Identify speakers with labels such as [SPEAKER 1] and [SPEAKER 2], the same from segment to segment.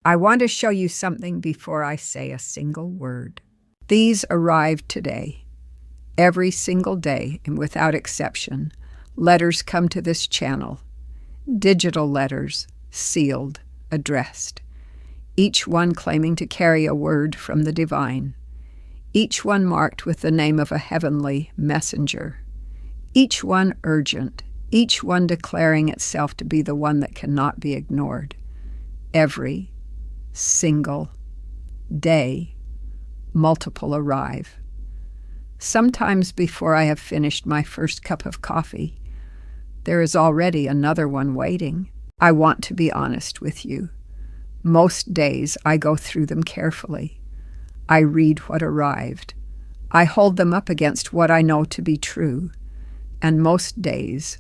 [SPEAKER 1] I want to show you something before I say a single word. These arrived today. Every single day, and without exception, letters come to this channel. Digital letters, sealed, addressed. Each one claiming to carry a word from the divine. Each one marked with the name of a heavenly messenger. Each one urgent. Each one declaring itself to be the one that cannot be ignored. Every single day, multiple arrive. Sometimes before I have finished my first cup of coffee, there is already another one waiting. I want to be honest with you. Most days I go through them carefully. I read what arrived. I hold them up against what I know to be true. And most days,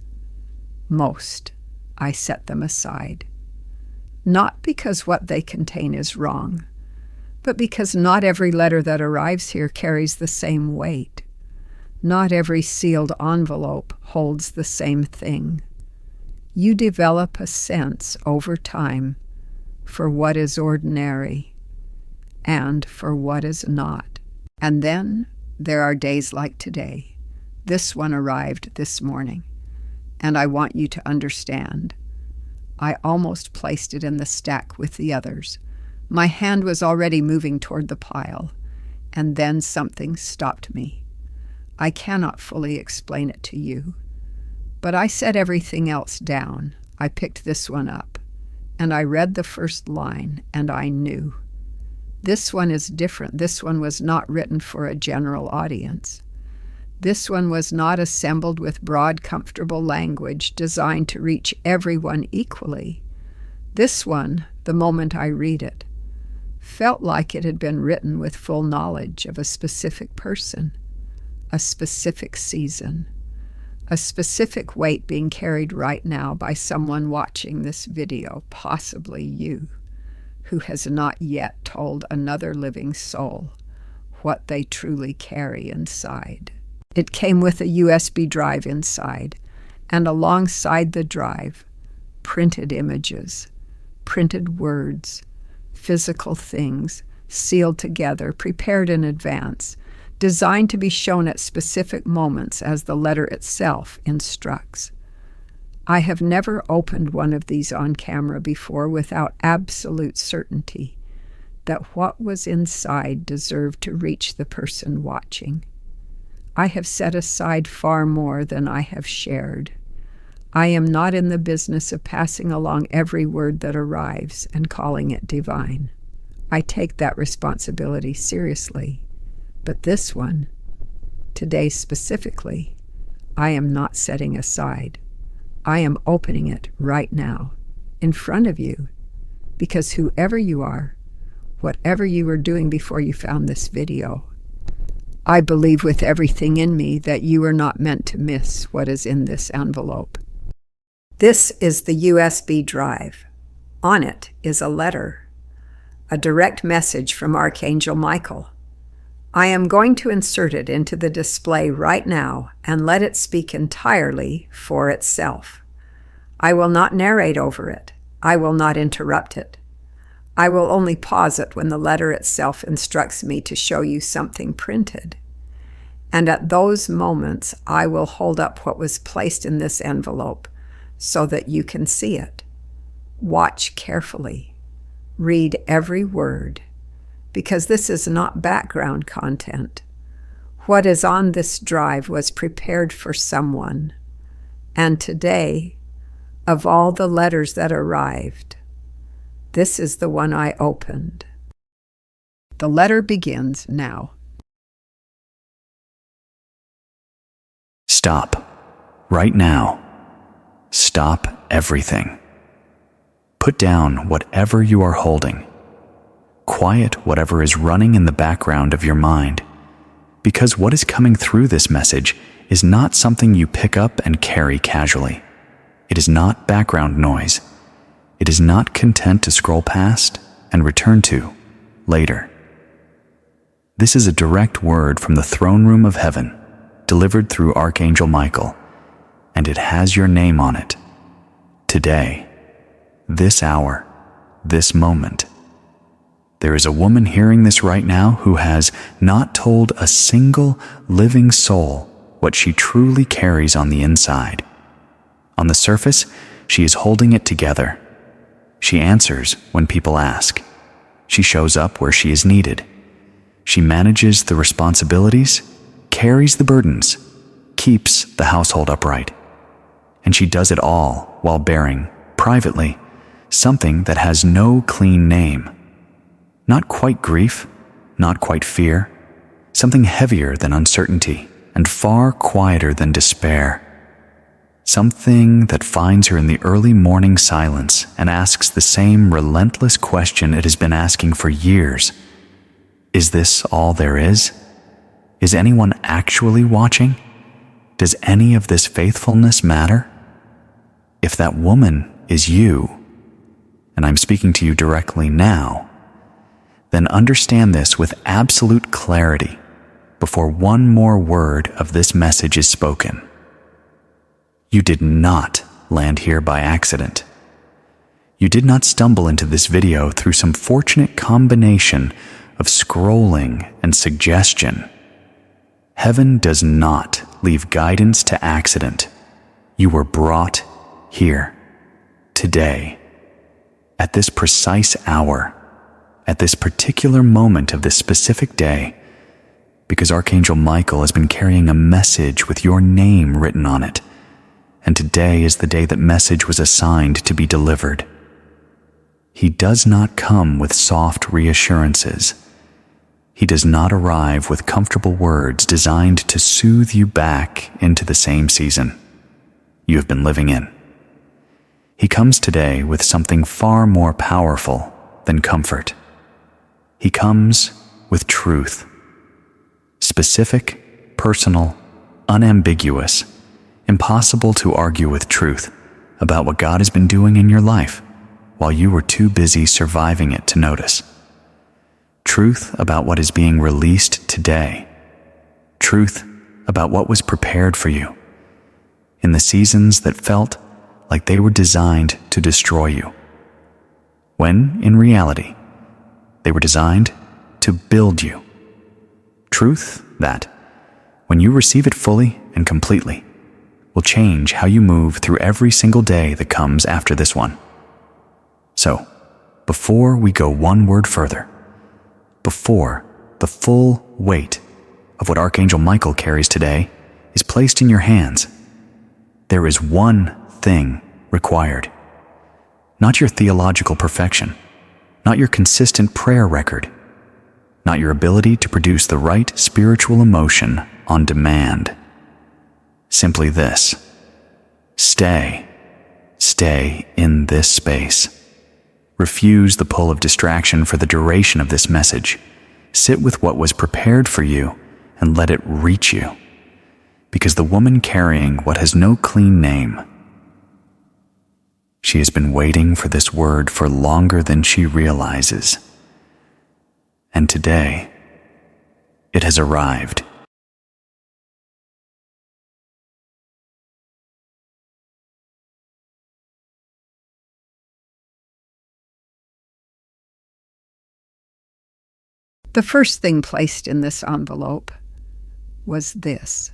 [SPEAKER 1] I set them aside. Not because what they contain is wrong, but because not every letter that arrives here carries the same weight. Not every sealed envelope holds the same thing. You develop a sense over time for what is ordinary and for what is not. And then there are days like today. This one arrived this morning, and I want you to understand. I almost placed it in the stack with the others. My hand was already moving toward the pile, and then something stopped me. I cannot fully explain it to you, but I set everything else down. I picked this one up, and I read the first line, and I knew. This one is different. This one was not written for a general audience. This one was not assembled with broad, comfortable language designed to reach everyone equally. This one, the moment I read it, felt like it had been written with full knowledge of a specific person, a specific season, a specific weight being carried right now by someone watching this video, possibly you, who has not yet told another living soul what they truly carry inside. It came with a USB drive inside, and alongside the drive, printed images, printed words, physical things, sealed together, prepared in advance, designed to be shown at specific moments as the letter itself instructs. I have never opened one of these on camera before without absolute certainty that what was inside deserved to reach the person watching. I have set aside far more than I have shared. I am not in the business of passing along every word that arrives and calling it divine. I take that responsibility seriously. But this one, today specifically, I am not setting aside. I am opening it right now, in front of you, because whoever you are, whatever you were doing before you found this video, I believe with everything in me that you are not meant to miss what is in this envelope. This is the USB drive. On it is a letter, a direct message from Archangel Michael. I am going to insert it into the display right now and let it speak entirely for itself. I will not narrate over it. I will not interrupt it. I will only pause it when the letter itself instructs me to show you something printed. And at those moments, I will hold up what was placed in this envelope so that you can see it. Watch carefully. Read every word, because this is not background content. What is on this drive was prepared for someone. And today, of all the letters that arrived, this is the one I opened. The letter begins now.
[SPEAKER 2] Stop. Right now. Stop everything. Put down whatever you are holding. Quiet whatever is running in the background of your mind, because what is coming through this message is not something you pick up and carry casually. It is not background noise. It is not content to scroll past and return to later. This is a direct word from the throne room of heaven, delivered through Archangel Michael, and it has your name on it. Today, this hour, this moment, There is a woman hearing this right now who has not told a single living soul what she truly carries on the inside. On the surface, she is holding it together. She answers when people ask. She shows up where she is needed. She manages the responsibilities, carries the burdens, keeps the household upright. And she does it all while bearing, privately, something that has no clean name. Not quite grief, not quite fear, something heavier than uncertainty and far quieter than despair. Something that finds her in the early morning silence and asks the same relentless question it has been asking for years. Is this all there is? Is anyone actually watching? Does any of this faithfulness matter? If that woman is you, and I'm speaking to you directly now, then understand this with absolute clarity before one more word of this message is spoken. You did not land here by accident. You did not stumble into this video through some fortunate combination of scrolling and suggestion. Heaven does not leave guidance to accident. You were brought here, today, at this precise hour, at this particular moment of this specific day, because Archangel Michael has been carrying a message with your name written on it, and today is the day that message was assigned to be delivered. He does not come with soft reassurances. He does not arrive with comfortable words designed to soothe you back into the same season you have been living in. He comes today with something far more powerful than comfort. He comes with truth. Specific, personal, unambiguous, impossible to argue with truth about what God has been doing in your life while you were too busy surviving it to notice. Truth about what is being released today. Truth about what was prepared for you in the seasons that felt like they were designed to destroy you, when, in reality, they were designed to build you. Truth that, when you receive it fully and completely, will change how you move through every single day that comes after this one. So, before we go one word further, before the full weight of what Archangel Michael carries today is placed in your hands, there is one thing required. Not your theological perfection, not your consistent prayer record, not your ability to produce the right spiritual emotion on demand. Simply this: stay in this space. Refuse the pull of distraction for the duration of this message. Sit with what was prepared for you and let it reach you. Because the woman carrying what has no clean name, she has been waiting for this word for longer than she realizes. And today, it has arrived.
[SPEAKER 1] The first thing placed in this envelope was this.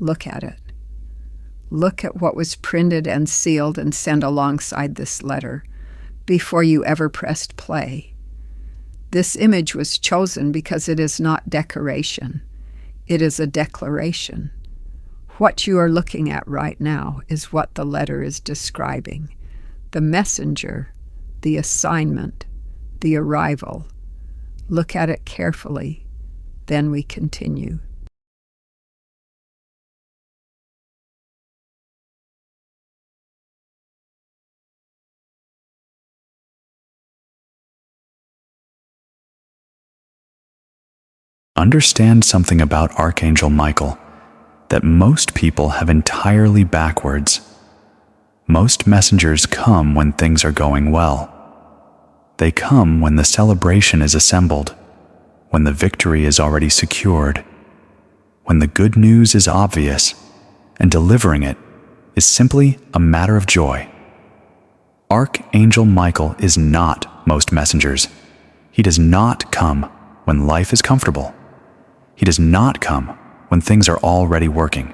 [SPEAKER 1] Look at it. Look at what was printed and sealed and sent alongside this letter before you ever pressed play. This image was chosen because it is not decoration. It is a declaration. What you are looking at right now is what the letter is describing. The messenger, the assignment, the arrival. Look at it carefully, then we continue.
[SPEAKER 2] Understand something about Archangel Michael that most people have entirely backwards. Most messengers come when things are going well. They come when the celebration is assembled, when the victory is already secured, when the good news is obvious, and delivering it is simply a matter of joy. Archangel Michael is not most messengers. He does not come when life is comfortable. He does not come when things are already working.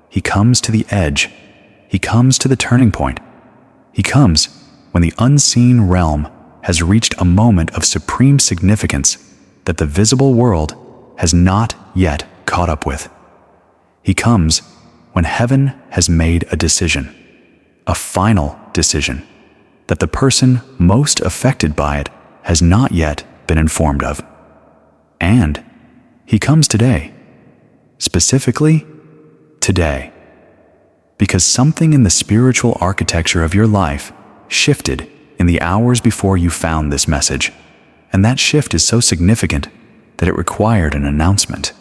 [SPEAKER 2] He comes to the edge. He comes to the turning point. He comes when the unseen realm has reached a moment of supreme significance that the visible world has not yet caught up with. He comes when heaven has made a decision, a final decision, that the person most affected by it has not yet been informed of. And he comes today, specifically today, because something in the spiritual architecture of your life shifted in the hours before you found this message, and that shift is so significant that it required an announcement.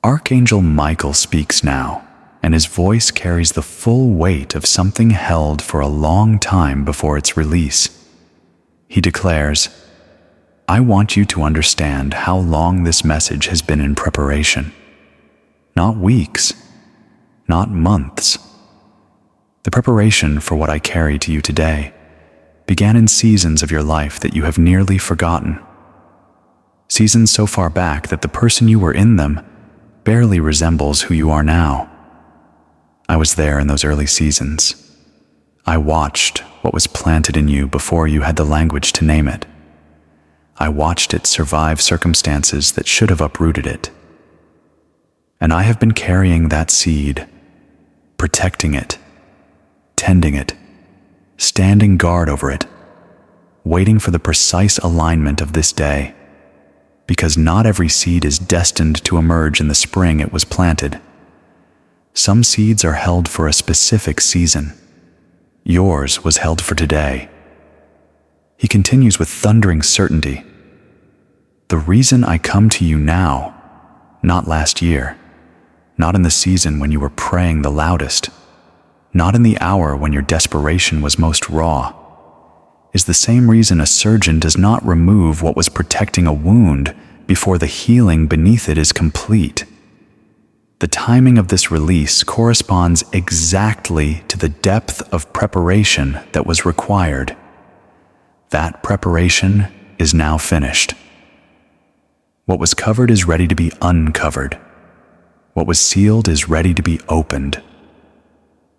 [SPEAKER 2] Archangel Michael speaks now, and his voice carries the full weight of something held for a long time before its release. He declares, "I want you to understand how long this message has been in preparation. Not weeks, not months. The preparation for what I carry to you today began in seasons of your life that you have nearly forgotten. Seasons so far back that the person you were in them barely resembles who you are now. I was there in those early seasons. I watched what was planted in you before you had the language to name it. I watched it survive circumstances that should have uprooted it. And I have been carrying that seed, protecting it, tending it, standing guard over it, waiting for the precise alignment of this day, because not every seed is destined to emerge in the spring it was planted. Some seeds are held for a specific season. Yours was held for today." He continues with thundering certainty. "The reason I come to you now, not last year, not in the season when you were praying the loudest, not in the hour when your desperation was most raw, is the same reason a surgeon does not remove what was protecting a wound before the healing beneath it is complete. The timing of this release corresponds exactly to the depth of preparation that was required. That preparation is now finished. What was covered is ready to be uncovered. What was sealed is ready to be opened.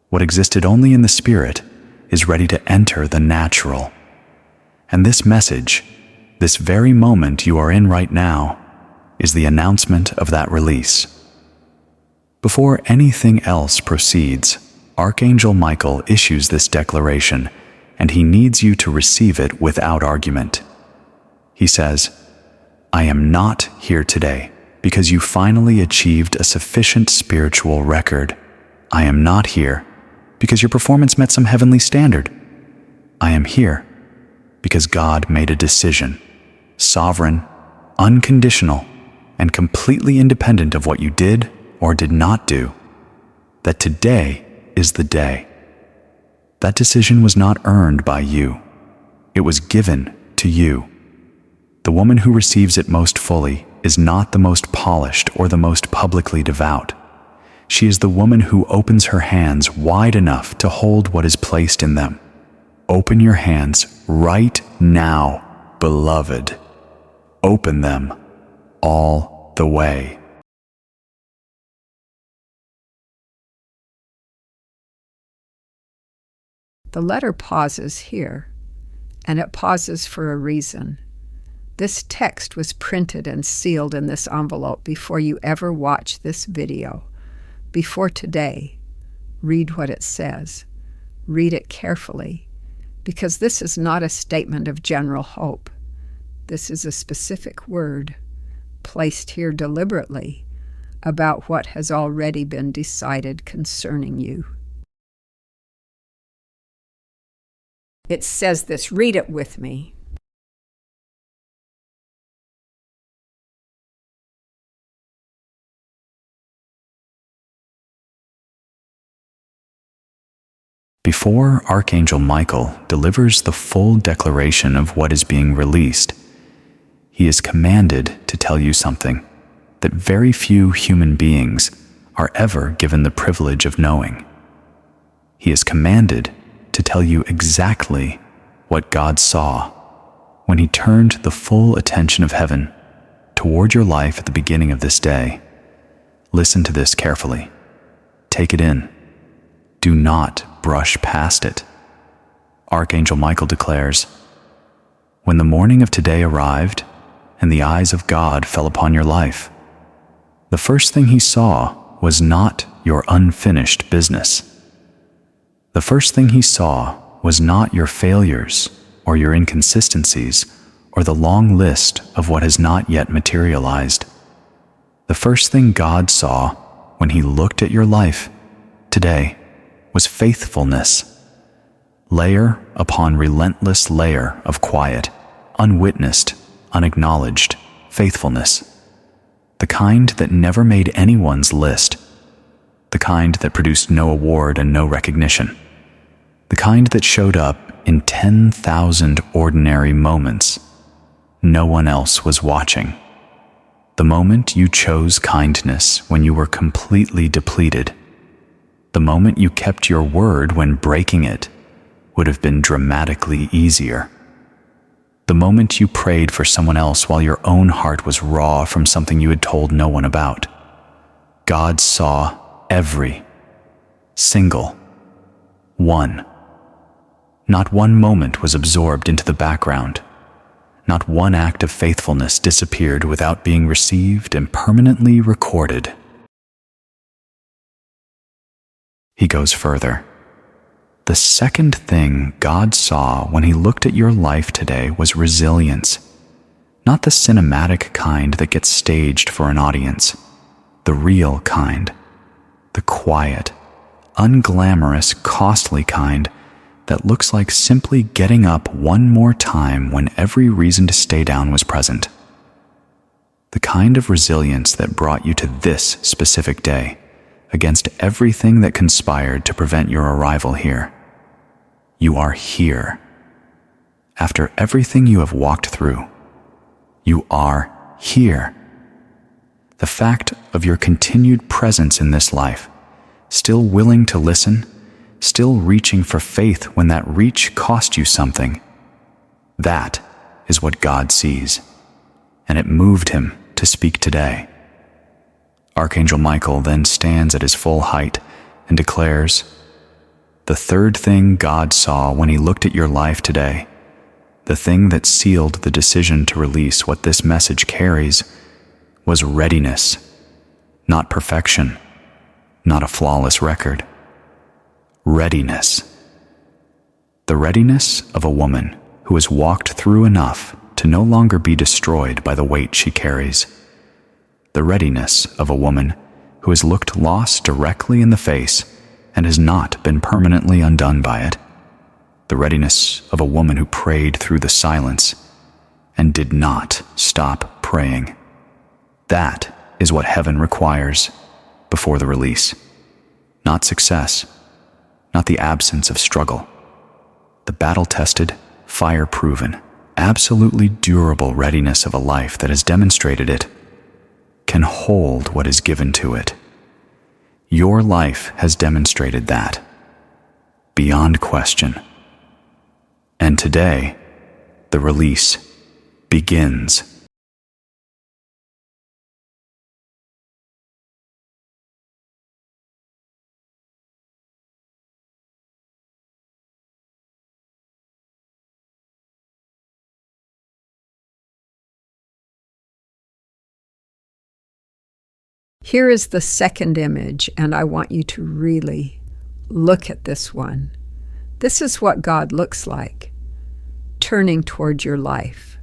[SPEAKER 2] What existed only in the spirit is ready to enter the natural. And this message, this very moment you are in right now, is the announcement of that release." Before anything else proceeds, Archangel Michael issues this declaration, and he needs you to receive it without argument. He says, "I am not here today because you finally achieved a sufficient spiritual record. I am not here because your performance met some heavenly standard. I am here because God made a decision, sovereign, unconditional, and completely independent of what you did or did not do, that today is the day. That decision was not earned by you. It was given to you. The woman who receives it most fully is not the most polished or the most publicly devout. She is the woman who opens her hands wide enough to hold what is placed in them. Open your hands right now, beloved. Open them all the way."
[SPEAKER 1] The letter pauses here, and it pauses for a reason. This text was printed and sealed in this envelope before you ever watch this video. Before today, read what it says. Read it carefully, because this is not a statement of general hope. This is a specific word, placed here deliberately, about what has already been decided concerning you. It says this. Read it with me.
[SPEAKER 2] Before Archangel Michael delivers the full declaration of what is being released, he is commanded to tell you something that very few human beings are ever given the privilege of knowing. He is commanded to tell you exactly what God saw when he turned the full attention of heaven toward your life at the beginning of this day. Listen to this carefully. Take it in. Do not brush past it. Archangel Michael declares, "When the morning of today arrived and the eyes of God fell upon your life, the first thing he saw was not your unfinished business. The first thing he saw was not your failures or your inconsistencies or the long list of what has not yet materialized. The first thing God saw when he looked at your life today was faithfulness. Layer upon relentless layer of quiet, unwitnessed, unacknowledged faithfulness. The kind that never made anyone's list. The kind that produced no award and no recognition. The kind that showed up in 10,000 ordinary moments. No one else was watching. The moment you chose kindness when you were completely depleted. The moment you kept your word when breaking it would have been dramatically easier. The moment you prayed for someone else while your own heart was raw from something you had told no one about. God saw every single one. Not one moment was absorbed into the background. Not one act of faithfulness disappeared without being received and permanently recorded." He goes further. The second thing God saw when he looked at your life today was resilience. Not the cinematic kind that gets staged for an audience. The real kind. The quiet, unglamorous, costly kind that looks like simply getting up one more time when every reason to stay down was present. The kind of resilience that brought you to this specific day, against everything that conspired to prevent your arrival here. You are here. After everything you have walked through, you are here. The fact of your continued presence in this life, still willing to listen, still reaching for faith when that reach cost you something, that is what God sees, and it moved him to speak today. Archangel Michael then stands at his full height and declares, "The third thing God saw when he looked at your life today, the thing that sealed the decision to release what this message carries, was readiness, not perfection, not a flawless record. Readiness. The readiness of a woman who has walked through enough to no longer be destroyed by the weight she carries. The readiness of a woman who has looked loss directly in the face and has not been permanently undone by it. The readiness of a woman who prayed through the silence and did not stop praying. That is what heaven requires before the release. Not success, not the absence of struggle. The battle-tested, fire-proven, absolutely durable readiness of a life that has demonstrated it can hold what is given to it. Your life has demonstrated that, beyond question. And today, the release begins.
[SPEAKER 1] Here is the second image, and I want you to really look at this one. This is what God looks like, turning toward your life.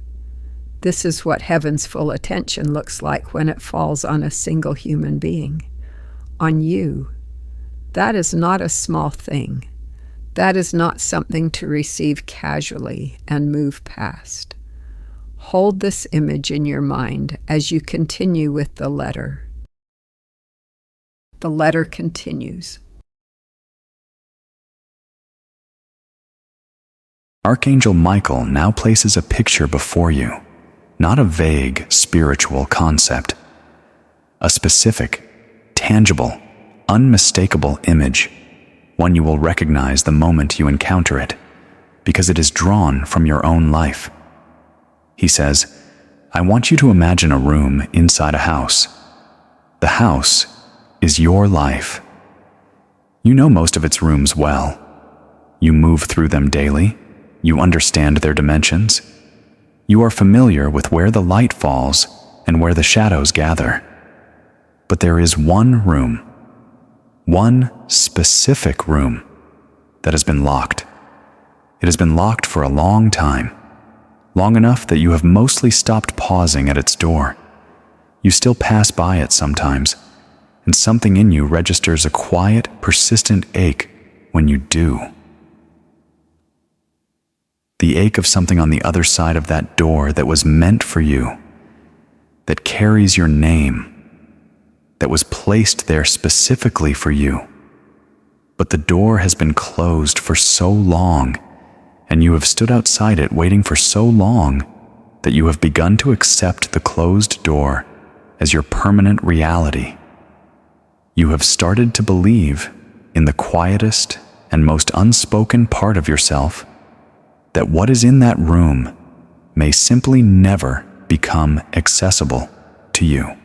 [SPEAKER 1] This is what heaven's full attention looks like when it falls on a single human being, on you. That is not a small thing. That is not something to receive casually and move past. Hold this image in your mind as you continue with the letter. The letter continues.
[SPEAKER 2] Archangel Michael now places a picture before you, not a vague spiritual concept. A specific, tangible, unmistakable image, one you will recognize the moment you encounter it, because it is drawn from your own life. He says, I want you to imagine a room inside a house. The house is your life. You know most of its rooms well. You move through them daily. You understand their dimensions. You are familiar with where the light falls and where the shadows gather. But there is one room, one specific room, that has been locked. It has been locked for a long time, long enough that you have mostly stopped pausing at its door. You still pass by it sometimes, and something in you registers a quiet, persistent ache when you do. The ache of something on the other side of that door that was meant for you, that carries your name, that was placed there specifically for you. But the door has been closed for so long, and you have stood outside it waiting for so long that you have begun to accept the closed door as your permanent reality. You have started to believe in the quietest and most unspoken part of yourself that what is in that room may simply never become accessible to you.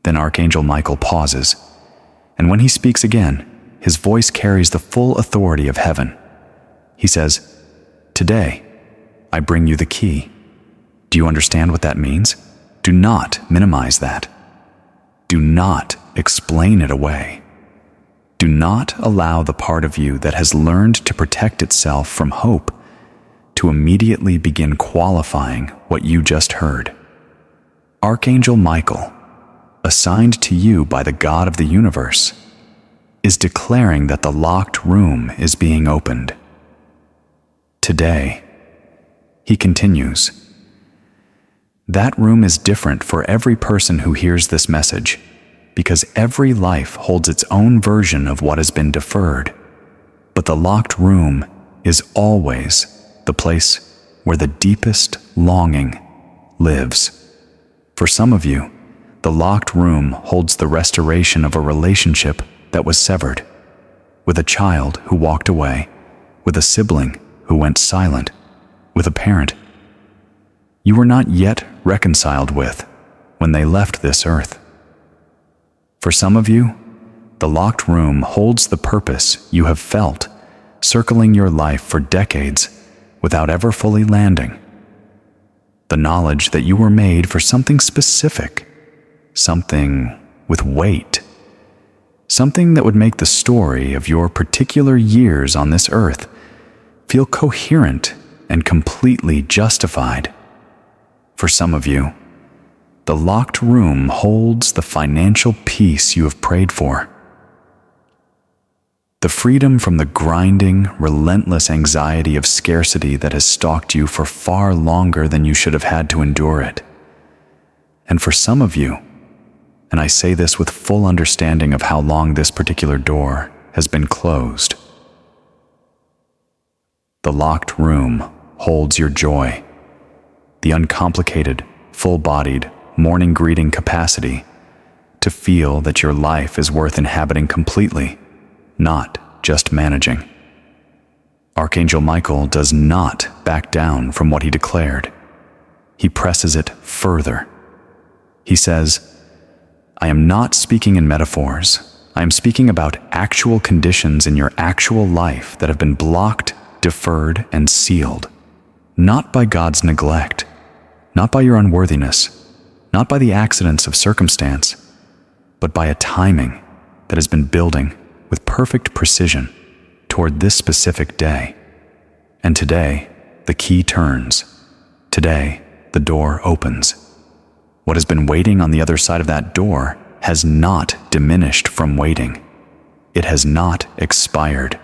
[SPEAKER 2] Then Archangel Michael pauses, and when he speaks again, his voice carries the full authority of heaven. He says, Today, I bring you the key. Do you understand what that means? Do not minimize that. Do not explain it away. Do not allow the part of you that has learned to protect itself from hope to immediately begin qualifying what you just heard. Archangel Michael, assigned to you by the God of the universe, is declaring that the locked room is being opened. Today, he continues, that room is different for every person who hears this message, because every life holds its own version of what has been deferred. But the locked room is always the place where the deepest longing lives. For some of you, the locked room holds the restoration of a relationship that was severed, with a child who walked away, with a sibling who went silent, with a parent you were not yet reconciled with when they left this earth. For some of you, the locked room holds the purpose you have felt circling your life for decades without ever fully landing. The knowledge that you were made for something specific, something with weight, something that would make the story of your particular years on this earth feel coherent and completely justified. For some of you, the locked room holds the financial peace you have prayed for. The freedom from the grinding, relentless anxiety of scarcity that has stalked you for far longer than you should have had to endure it. And for some of you, and I say this with full understanding of how long this particular door has been closed, the locked room holds your joy, the uncomplicated, full-bodied, morning greeting capacity to feel that your life is worth inhabiting completely, not just managing. Archangel Michael does not back down from what he declared. He presses it further. He says, I am not speaking in metaphors. I am speaking about actual conditions in your actual life that have been blocked, deferred, and sealed, not by God's neglect, not by your unworthiness, not by the accidents of circumstance, but by a timing that has been building with perfect precision toward this specific day. And today, the key turns. Today, the door opens. What has been waiting on the other side of that door has not diminished from waiting. It has not expired.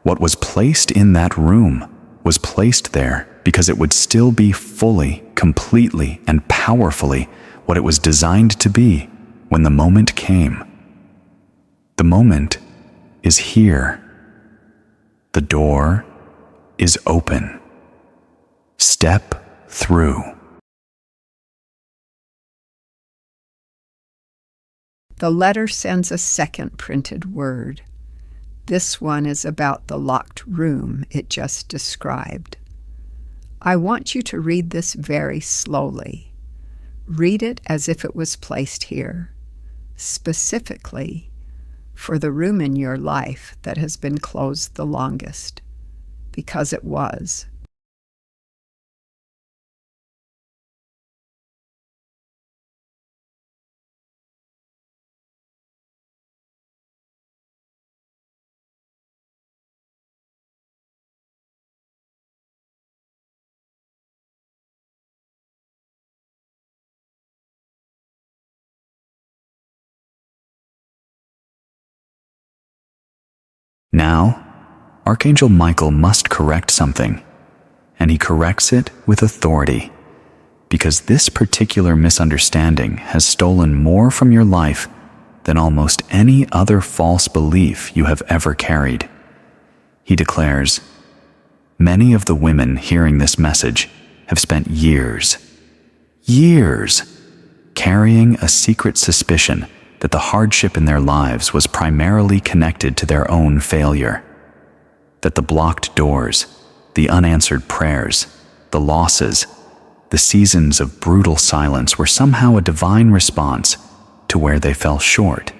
[SPEAKER 2] What was placed in that room was placed there because it would still be fully, completely, and powerfully what it was designed to be when the moment came. The moment is here. The door is open. Step through.
[SPEAKER 1] The letter sends a second printed word. This one is about the locked room it just described. I want you to read this very slowly. Read it as if it was placed here, specifically for the room in your life that has been closed the longest, because it was.
[SPEAKER 2] Now, Archangel Michael must correct something, and he corrects it with authority, because this particular misunderstanding has stolen more from your life than almost any other false belief you have ever carried. He declares, many of the women hearing this message have spent years, carrying a secret suspicion that the hardship in their lives was primarily connected to their own failure, that the blocked doors, the unanswered prayers, the losses, the seasons of brutal silence were somehow a divine response to where they fell short,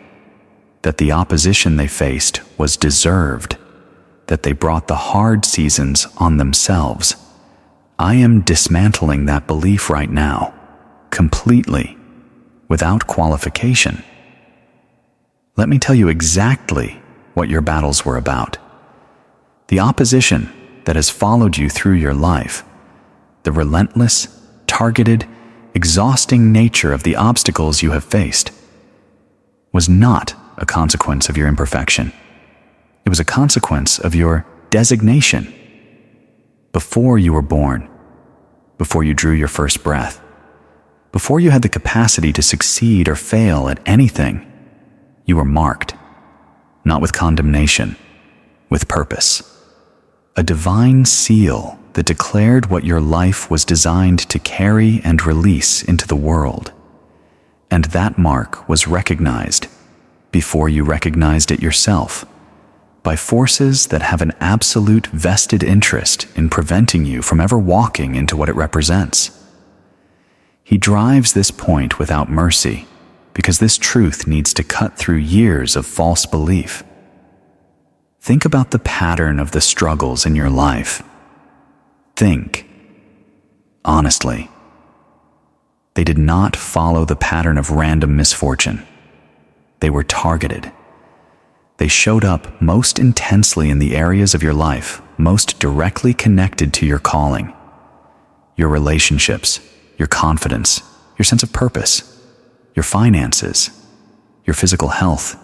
[SPEAKER 2] that the opposition they faced was deserved, that they brought the hard seasons on themselves. I am dismantling that belief right now, completely, without qualification. Let me tell you exactly what your battles were about. The opposition that has followed you through your life, the relentless, targeted, exhausting nature of the obstacles you have faced, was not a consequence of your imperfection. It was a consequence of your designation. Before you were born, before you drew your first breath, before you had the capacity to succeed or fail at anything, you were marked, not with condemnation, with purpose. A divine seal that declared what your life was designed to carry and release into the world. And that mark was recognized, before you recognized it yourself, by forces that have an absolute vested interest in preventing you from ever walking into what it represents. He drives this point without mercy, because this truth needs to cut through years of false belief. Think about the pattern of the struggles in your life. Think, honestly. They did not follow the pattern of random misfortune. They were targeted. They showed up most intensely in the areas of your life most directly connected to your calling, your relationships, your confidence, your sense of purpose, your finances, your physical health.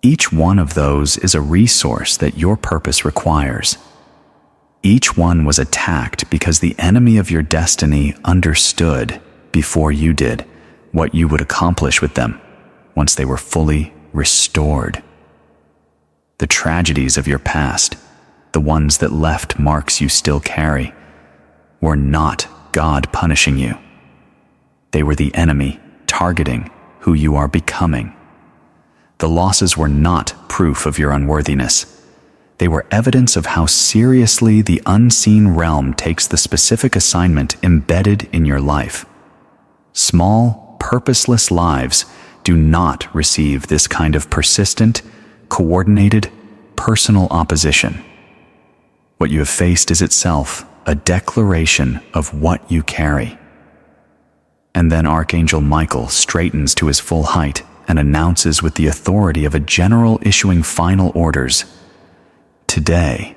[SPEAKER 2] Each one of those is a resource that your purpose requires. Each one was attacked because the enemy of your destiny understood, before you did, what you would accomplish with them once they were fully restored. The tragedies of your past, the ones that left marks you still carry, were not God punishing you. They were the enemy targeting who you are becoming. The losses were not proof of your unworthiness. They were evidence of how seriously the unseen realm takes the specific assignment embedded in your life. Small, purposeless lives do not receive this kind of persistent, coordinated, personal opposition. What you have faced is itself a declaration of what you carry. And then Archangel Michael straightens to his full height and announces with the authority of a general issuing final orders, today,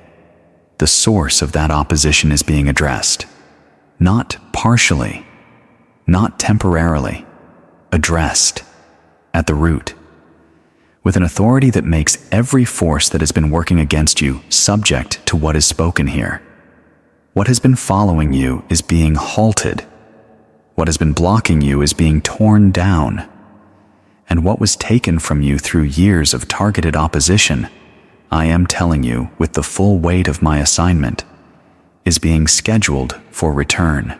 [SPEAKER 2] the source of that opposition is being addressed. Not partially, not temporarily, addressed at the root, with an authority that makes every force that has been working against you subject to what is spoken here. What has been following you is being halted. What has been blocking you is being torn down. And what was taken from you through years of targeted opposition, I am telling you with the full weight of my assignment, is being scheduled for return.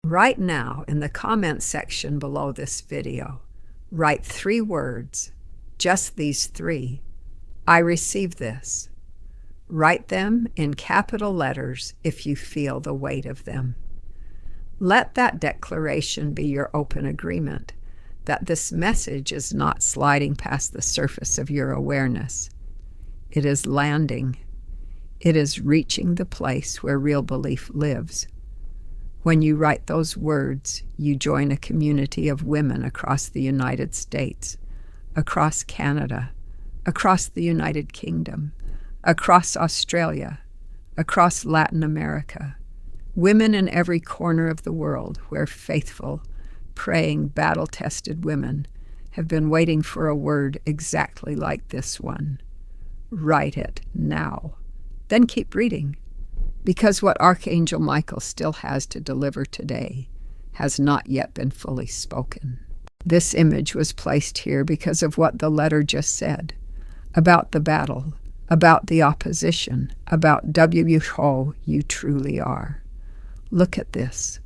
[SPEAKER 1] Right now, in the comments section below this video, write 3 words, just these 3. I receive this. Write them in capital letters if you feel the weight of them. Let that declaration be your open agreement that this message is not sliding past the surface of your awareness. It is landing. It is reaching the place where real belief lives. When you write those words, you join a community of women across the United States, across Canada, across the United Kingdom, across Australia, across Latin America, women in every corner of the world where faithful, praying, battle-tested women have been waiting for a word exactly like this one. Write it now. Then keep reading, because what Archangel Michael still has to deliver today has not yet been fully spoken. This image was placed here because of what the letter just said, about the battle, about the opposition, about who you truly are. Look at this.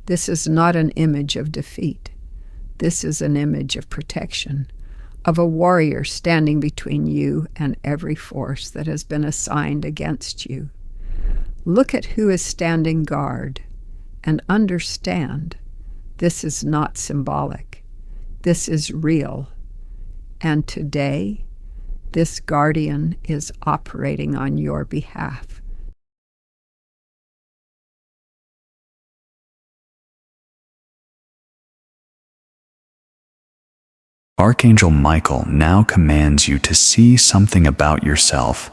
[SPEAKER 1] This is not an image of defeat. This is an image of protection, of a warrior standing between you and every force that has been assigned against you. Look at who is standing guard and understand this is not symbolic. This is real. And today, this guardian is operating on your behalf.
[SPEAKER 2] Archangel Michael now commands you to see something about yourself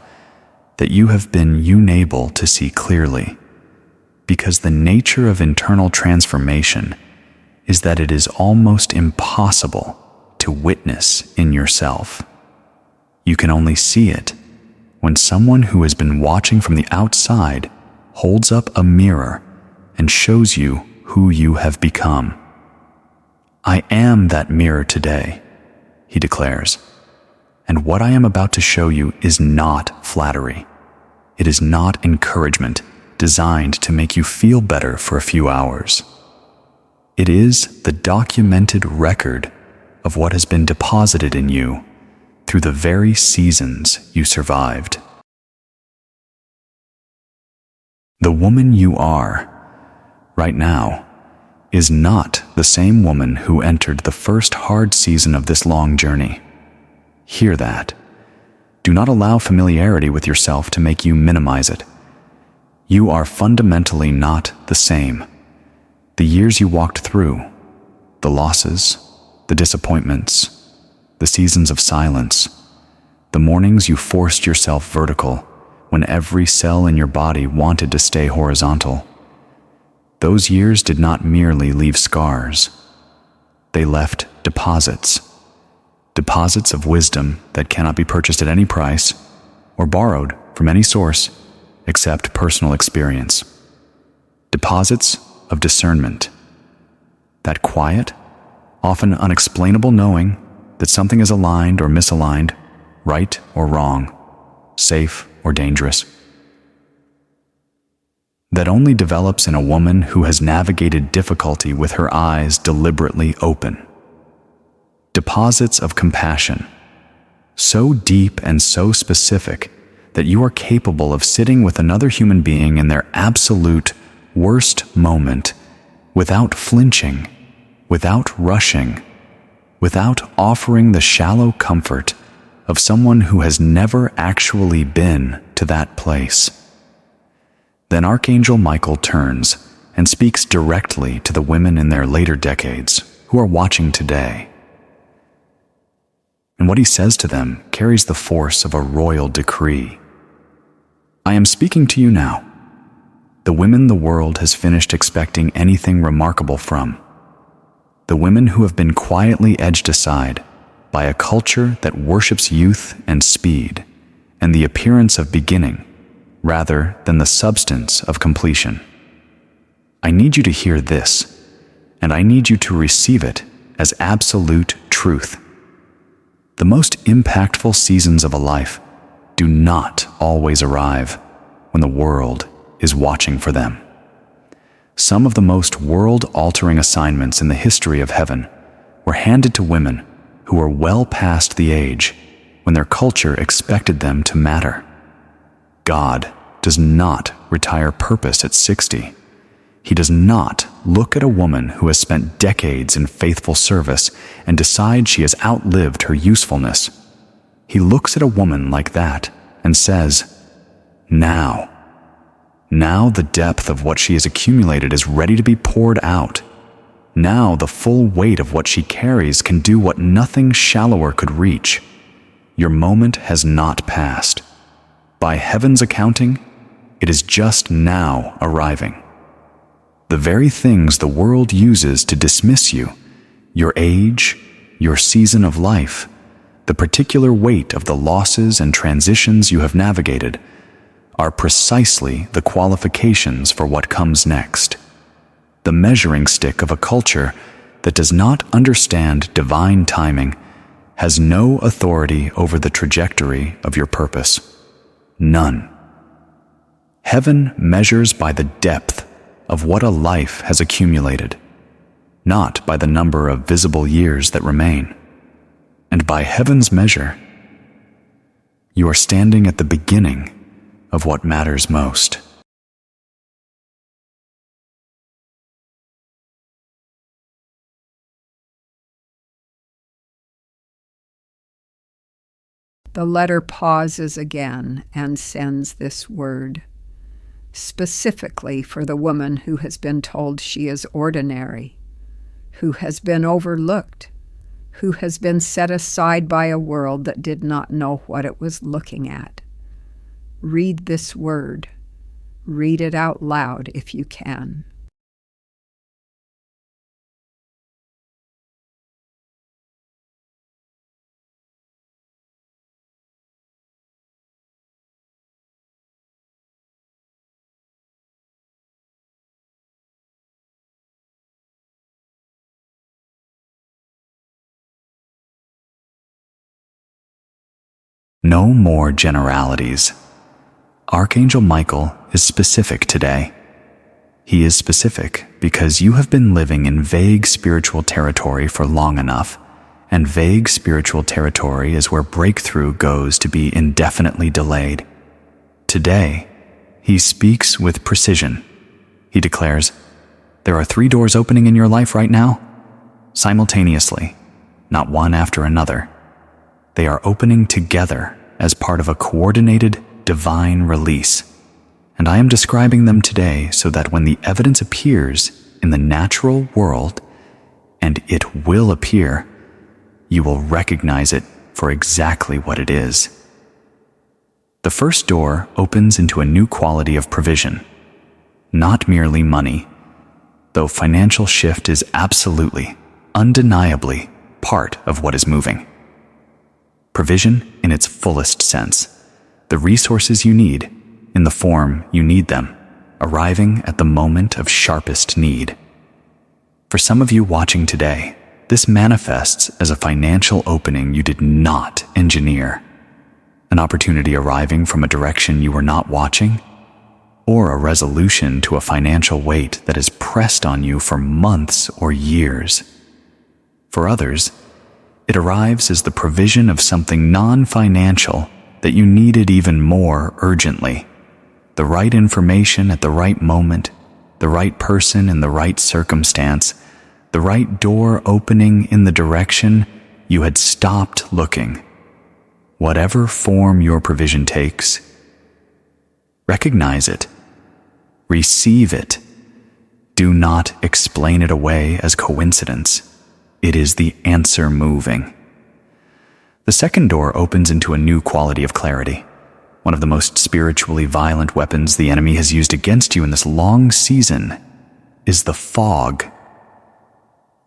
[SPEAKER 2] that you have been unable to see clearly, because the nature of internal transformation is that it is almost impossible to witness in yourself. You can only see it when someone who has been watching from the outside holds up a mirror and shows you who you have become. I am that mirror today, he declares, and what I am about to show you is not flattery. It is not encouragement designed to make you feel better for a few hours. It is the documented record of what has been deposited in you through the very seasons you survived. The woman you are, right now, is not the same woman who entered the first hard season of this long journey. Hear that. Do not allow familiarity with yourself to make you minimize it. You are fundamentally not the same. The years you walked through, the losses, the disappointments, the seasons of silence, the mornings you forced yourself vertical when every cell in your body wanted to stay horizontal. Those years did not merely leave scars. They left deposits. Deposits of wisdom that cannot be purchased at any price or borrowed from any source except personal experience. Deposits of discernment. That quiet, often unexplainable knowing that something is aligned or misaligned, right or wrong, safe or dangerous. That only develops in a woman who has navigated difficulty with her eyes deliberately open. Deposits of compassion, so deep and so specific that you are capable of sitting with another human being in their absolute worst moment without flinching, without rushing, without offering the shallow comfort of someone who has never actually been to that place. Then Archangel Michael turns and speaks directly to the women in their later decades who are watching today. And what he says to them carries the force of a royal decree. I am speaking to you now, the women the world has finished expecting anything remarkable from, the women who have been quietly edged aside by a culture that worships youth and speed and the appearance of beginning rather than the substance of completion. I need you to hear this, and I need you to receive it as absolute truth. The most impactful seasons of a life do not always arrive when the world is watching for them. Some of the most world-altering assignments in the history of heaven were handed to women who were well past the age when their culture expected them to matter. God does not retire purpose at 60. He does not look at a woman who has spent decades in faithful service and decide she has outlived her usefulness. He looks at a woman like that and says, Now the depth of what she has accumulated is ready to be poured out. Now the full weight of what she carries can do what nothing shallower could reach. Your moment has not passed. By heaven's accounting, it is just now arriving. The very things the world uses to dismiss you, your age, your season of life, the particular weight of the losses and transitions you have navigated, are precisely the qualifications for what comes next. The measuring stick of a culture that does not understand divine timing has no authority over the trajectory of your purpose. None. Heaven measures by the depth of what a life has accumulated, not by the number of visible years that remain. And by heaven's measure, you are standing at the beginning of what matters most.
[SPEAKER 1] The letter pauses again and sends this word, specifically for the woman who has been told she is ordinary, who has been overlooked, who has been set aside by a world that did not know what it was looking at. Read this word. Read it out loud if you can.
[SPEAKER 2] No more generalities. Archangel Michael is specific today. He is specific because you have been living in vague spiritual territory for long enough, and vague spiritual territory is where breakthrough goes to be indefinitely delayed. Today, he speaks with precision. He declares, there are 3 doors opening in your life right now, simultaneously, not one after another. They are opening together as part of a coordinated divine release. And I am describing them today so that when the evidence appears in the natural world, and it will appear, you will recognize it for exactly what it is. The first door opens into a new quality of provision, not merely money, though financial shift is absolutely, undeniably part of what is moving. Provision in its fullest sense, the resources you need, in the form you need them, arriving at the moment of sharpest need. For some of you watching today, this manifests as a financial opening you did not engineer, an opportunity arriving from a direction you were not watching, or a resolution to a financial weight that has pressed on you for months or years. For others, it arrives as the provision of something non-financial that you needed even more urgently. The right information at the right moment, the right person in the right circumstance, the right door opening in the direction you had stopped looking. Whatever form your provision takes, recognize it, receive it. Do not explain it away as coincidence. It is the answer moving. The second door opens into a new quality of clarity. One of the most spiritually violent weapons the enemy has used against you in this long season is the fog.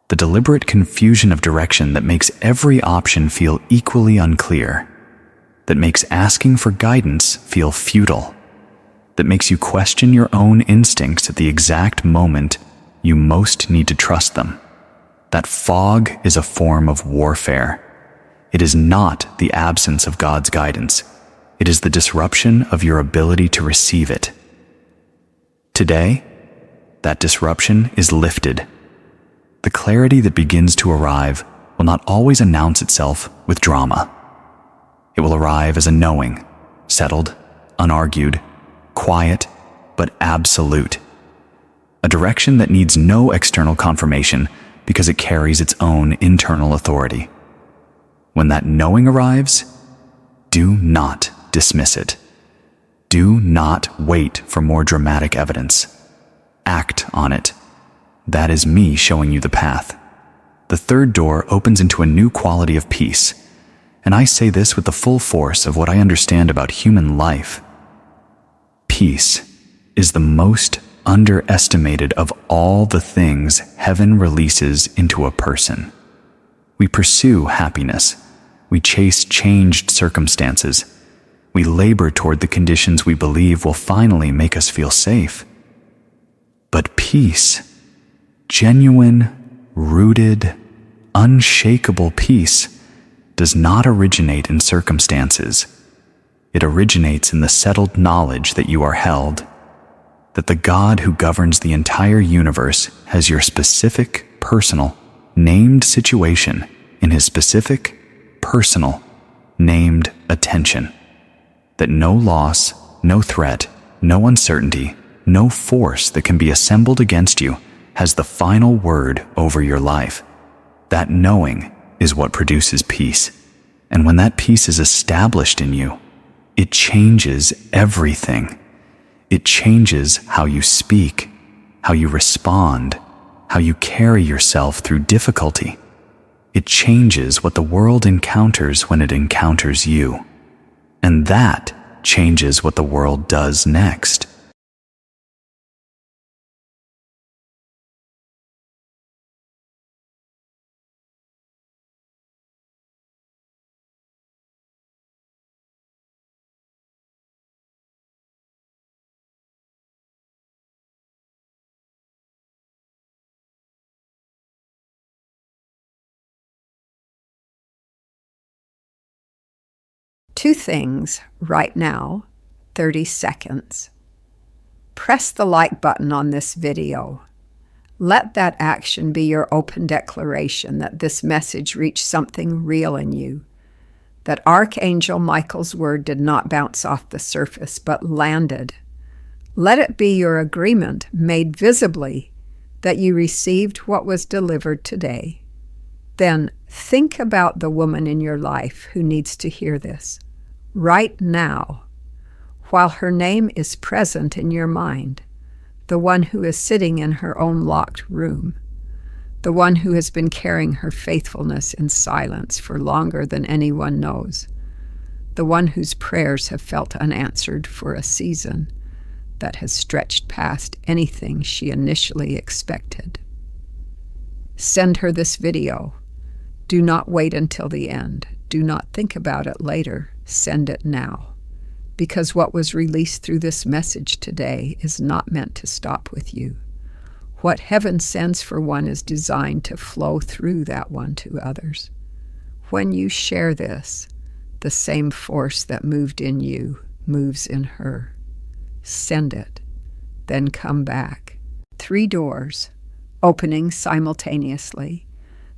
[SPEAKER 2] The deliberate confusion of direction that makes every option feel equally unclear, that makes asking for guidance feel futile, that makes you question your own instincts at the exact moment you most need to trust them. That fog is a form of warfare. It is not the absence of God's guidance. It is the disruption of your ability to receive it. Today, that disruption is lifted. The clarity that begins to arrive will not always announce itself with drama. It will arrive as a knowing, settled, unargued, quiet but absolute. A direction that needs no external confirmation because it carries its own internal authority. When that knowing arrives, do not dismiss it. Do not wait for more dramatic evidence. Act on it. That is me showing you the path. The third door opens into a new quality of peace, and I say this with the full force of what I understand about human life. Peace is the most underestimated of all the things heaven releases into a person. We pursue happiness. We chase changed circumstances. We labor toward the conditions we believe will finally make us feel safe. But peace, genuine, rooted, unshakable peace, does not originate in circumstances. It originates in the settled knowledge that you are held, that the God who governs the entire universe has your specific, personal, named situation in his specific, personal, named attention. That no loss, no threat, no uncertainty, no force that can be assembled against you has the final word over your life. That knowing is what produces peace. And when that peace is established in you, it changes everything. It changes how you speak, how you respond, how you carry yourself through difficulty. It changes what the world encounters when it encounters you. And that changes what the world does next.
[SPEAKER 1] Two things right now, 30 seconds. Press the like button on this video. Let that action be your open declaration that this message reached something real in you, that Archangel Michael's word did not bounce off the surface but landed. Let it be your agreement made visibly that you received what was delivered today. Then think about the woman in your life who needs to hear this right now, while her name is present in your mind, the one who is sitting in her own locked room, the one who has been carrying her faithfulness in silence for longer than anyone knows, the one whose prayers have felt unanswered for a season that has stretched past anything she initially expected. Send her this video. Do not wait until the end. Do not think about it later. Send it now. Because what was released through this message today is not meant to stop with you. What heaven sends for one is designed to flow through that one to others. When you share this, the same force that moved in you moves in her. Send it, then come back. 3 doors, opening simultaneously.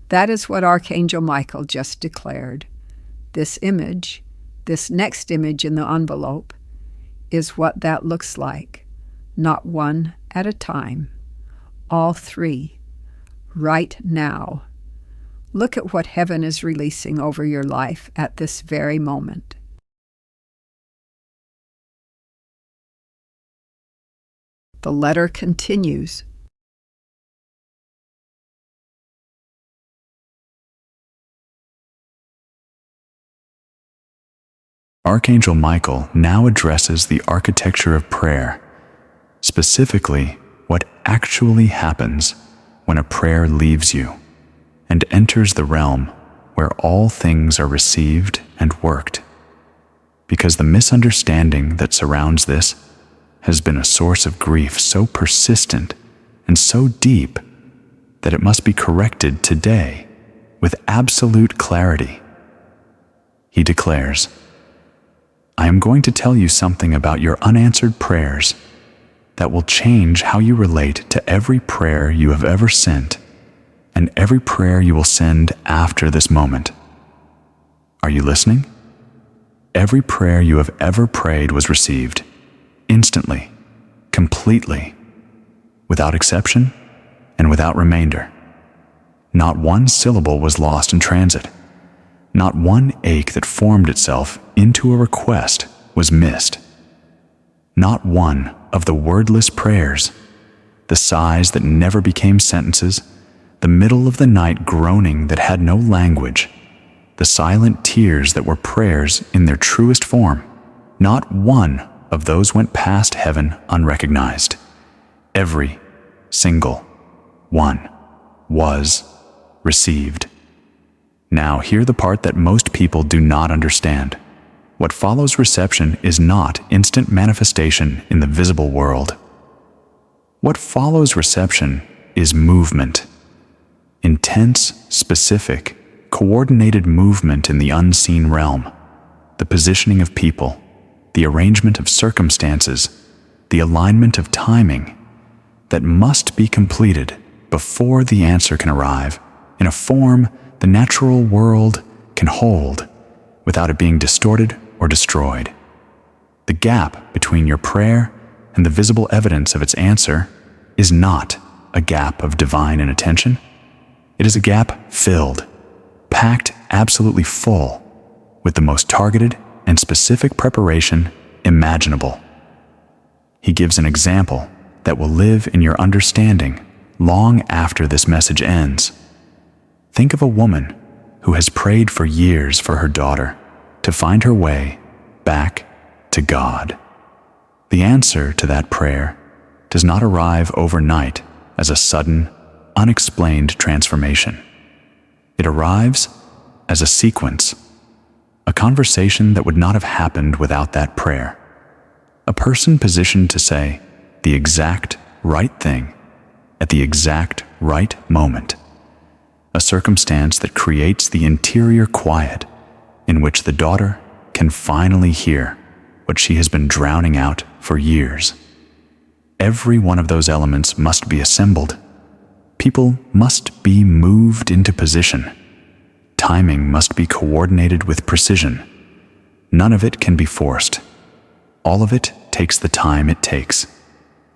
[SPEAKER 1] That is what Archangel Michael just declared. This image, this next image in the envelope, is what that looks like. Not one at a time. All 3. Right now. Look at what heaven is releasing over your life at this very moment. The letter continues.
[SPEAKER 2] Archangel Michael now addresses the architecture of prayer, specifically what actually happens when a prayer leaves you and enters the realm where all things are received and worked. Because the misunderstanding that surrounds this has been a source of grief so persistent and so deep that it must be corrected today with absolute clarity. He declares, I am going to tell you something about your unanswered prayers that will change how you relate to every prayer you have ever sent and every prayer you will send after this moment. Are you listening? Every prayer you have ever prayed was received, instantly, completely, without exception and without remainder. Not one syllable was lost in transit. Not one ache that formed itself into a request was missed. Not one of the wordless prayers, the sighs that never became sentences, the middle of the night groaning that had no language, the silent tears that were prayers in their truest form, not one of those went past heaven unrecognized. Every single one was received. Now hear the part that most people do not understand. What follows reception is not instant manifestation in the visible world. What follows reception is movement. Intense, specific, coordinated movement in the unseen realm. The positioning of people, the arrangement of circumstances, the alignment of timing that must be completed before the answer can arrive in a form the natural world can hold without it being distorted or destroyed. The gap between your prayer and the visible evidence of its answer is not a gap of divine inattention. It is a gap filled, packed absolutely full with the most targeted and specific preparation imaginable. He gives an example that will live in your understanding long after this message ends. Think of a woman who has prayed for years for her daughter to find her way back to God. The answer to that prayer does not arrive overnight as a sudden, unexplained transformation. It arrives as a sequence, a conversation that would not have happened without that prayer. A person positioned to say the exact right thing at the exact right moment. A circumstance that creates the interior quiet in which the daughter can finally hear what she has been drowning out for years. Every one of those elements must be assembled. People must be moved into position. Timing must be coordinated with precision. None of it can be forced. All of it takes the time it takes,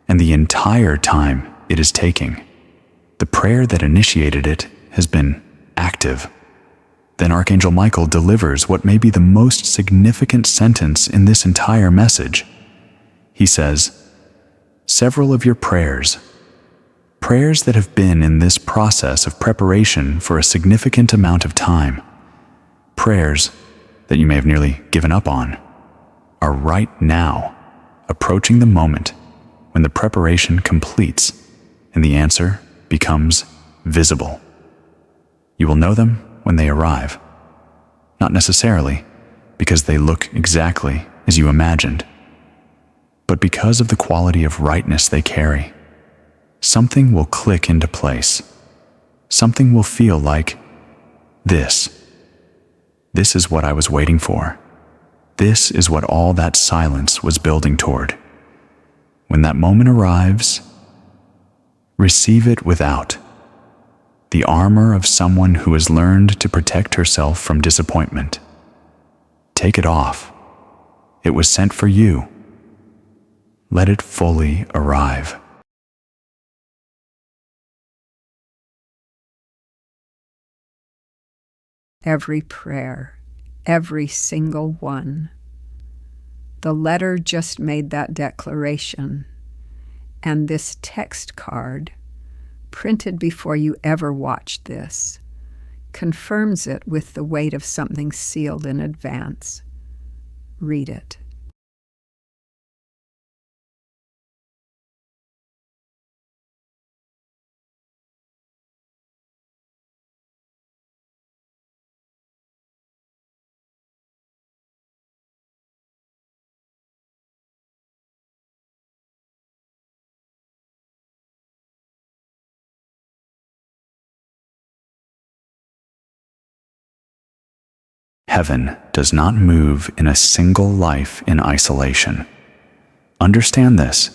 [SPEAKER 2] and the entire time it is taking. The prayer that initiated it has been active. Then Archangel Michael delivers what may be the most significant sentence in this entire message. He says, "Several of your prayers that have been in this process of preparation for a significant amount of time, prayers that you may have nearly given up on, are right now approaching the moment when the preparation completes and the answer becomes visible. You will know them when they arrive, not necessarily because they look exactly as you imagined, but because of the quality of rightness they carry. Something will click into place. Something will feel like, this is what I was waiting for. This is what all that silence was building toward. When that moment arrives, receive it without the armor of someone who has learned to protect herself from disappointment. Take it off. It was sent for you. Let it fully arrive."
[SPEAKER 1] Every prayer, every single one. The letter just made that declaration, and this text card, printed before you ever watched this, confirms it with the weight of something sealed in advance. Read it.
[SPEAKER 2] Heaven does not move in a single life in isolation. Understand this.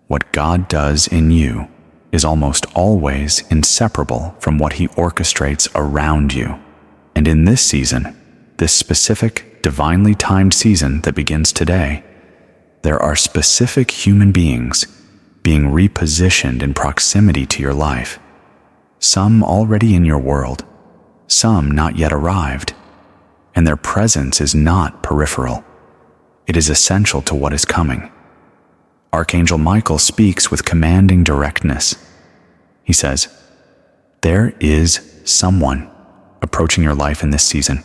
[SPEAKER 2] What God does in you is almost always inseparable from what He orchestrates around you. And in this season, this specific divinely timed season that begins today, there are specific human beings being repositioned in proximity to your life, some already in your world, some not yet arrived, and their presence is not peripheral. It is essential to what is coming. Archangel Michael speaks with commanding directness. He says, "There is someone approaching your life in this season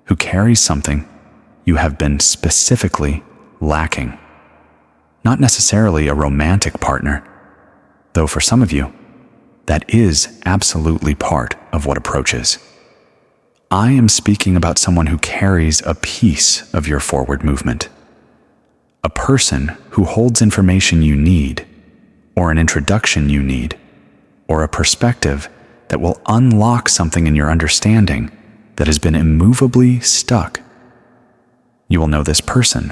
[SPEAKER 2] who carries something you have been specifically lacking. Not necessarily a romantic partner, though for some of you, that is absolutely part of what approaches. I am speaking about someone who carries a piece of your forward movement. A person who holds information you need, or an introduction you need, or a perspective that will unlock something in your understanding that has been immovably stuck. You will know this person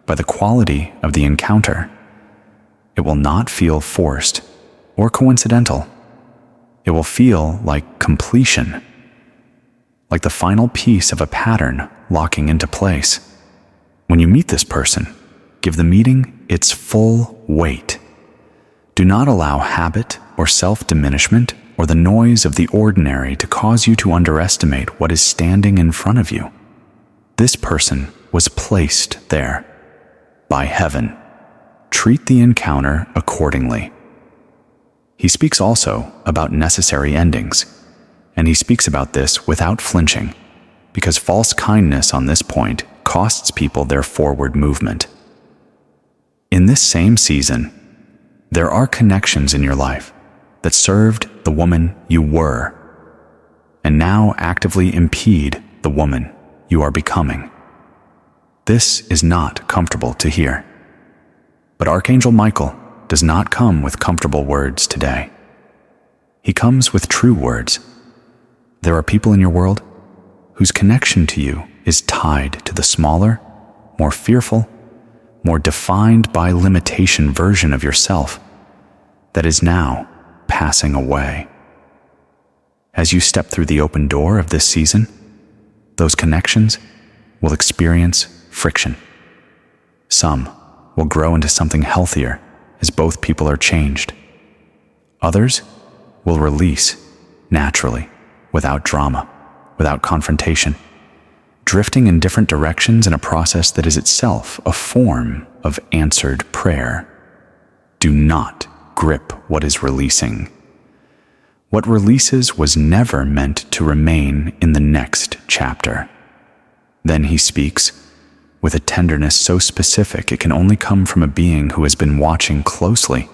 [SPEAKER 2] by the quality of the encounter. It will not feel forced or coincidental. It will feel like completion, like the final piece of a pattern locking into place. When you meet this person, give the meeting its full weight. Do not allow habit or self-diminishment or the noise of the ordinary to cause you to underestimate what is standing in front of you. This person was placed there by heaven. Treat the encounter accordingly." He speaks also about necessary endings, and he speaks about this without flinching, because false kindness on this point costs people their forward movement. In this same season, there are connections in your life that served the woman you were, and now actively impede the woman you are becoming. This is not comfortable to hear. But Archangel Michael does not come with comfortable words today. He comes with true words. There are people in your world whose connection to you is tied to the smaller, more fearful, more defined by limitation version of yourself that is now passing away. As you step through the open door of this season, those connections will experience friction. Some will grow into something healthier as both people are changed. Others will release naturally, without drama, without confrontation, drifting in different directions in a process that is itself a form of answered prayer. Do not grip what is releasing. What releases was never meant to remain in the next chapter. Then he speaks with a tenderness so specific it can only come from a being who has been watching closely.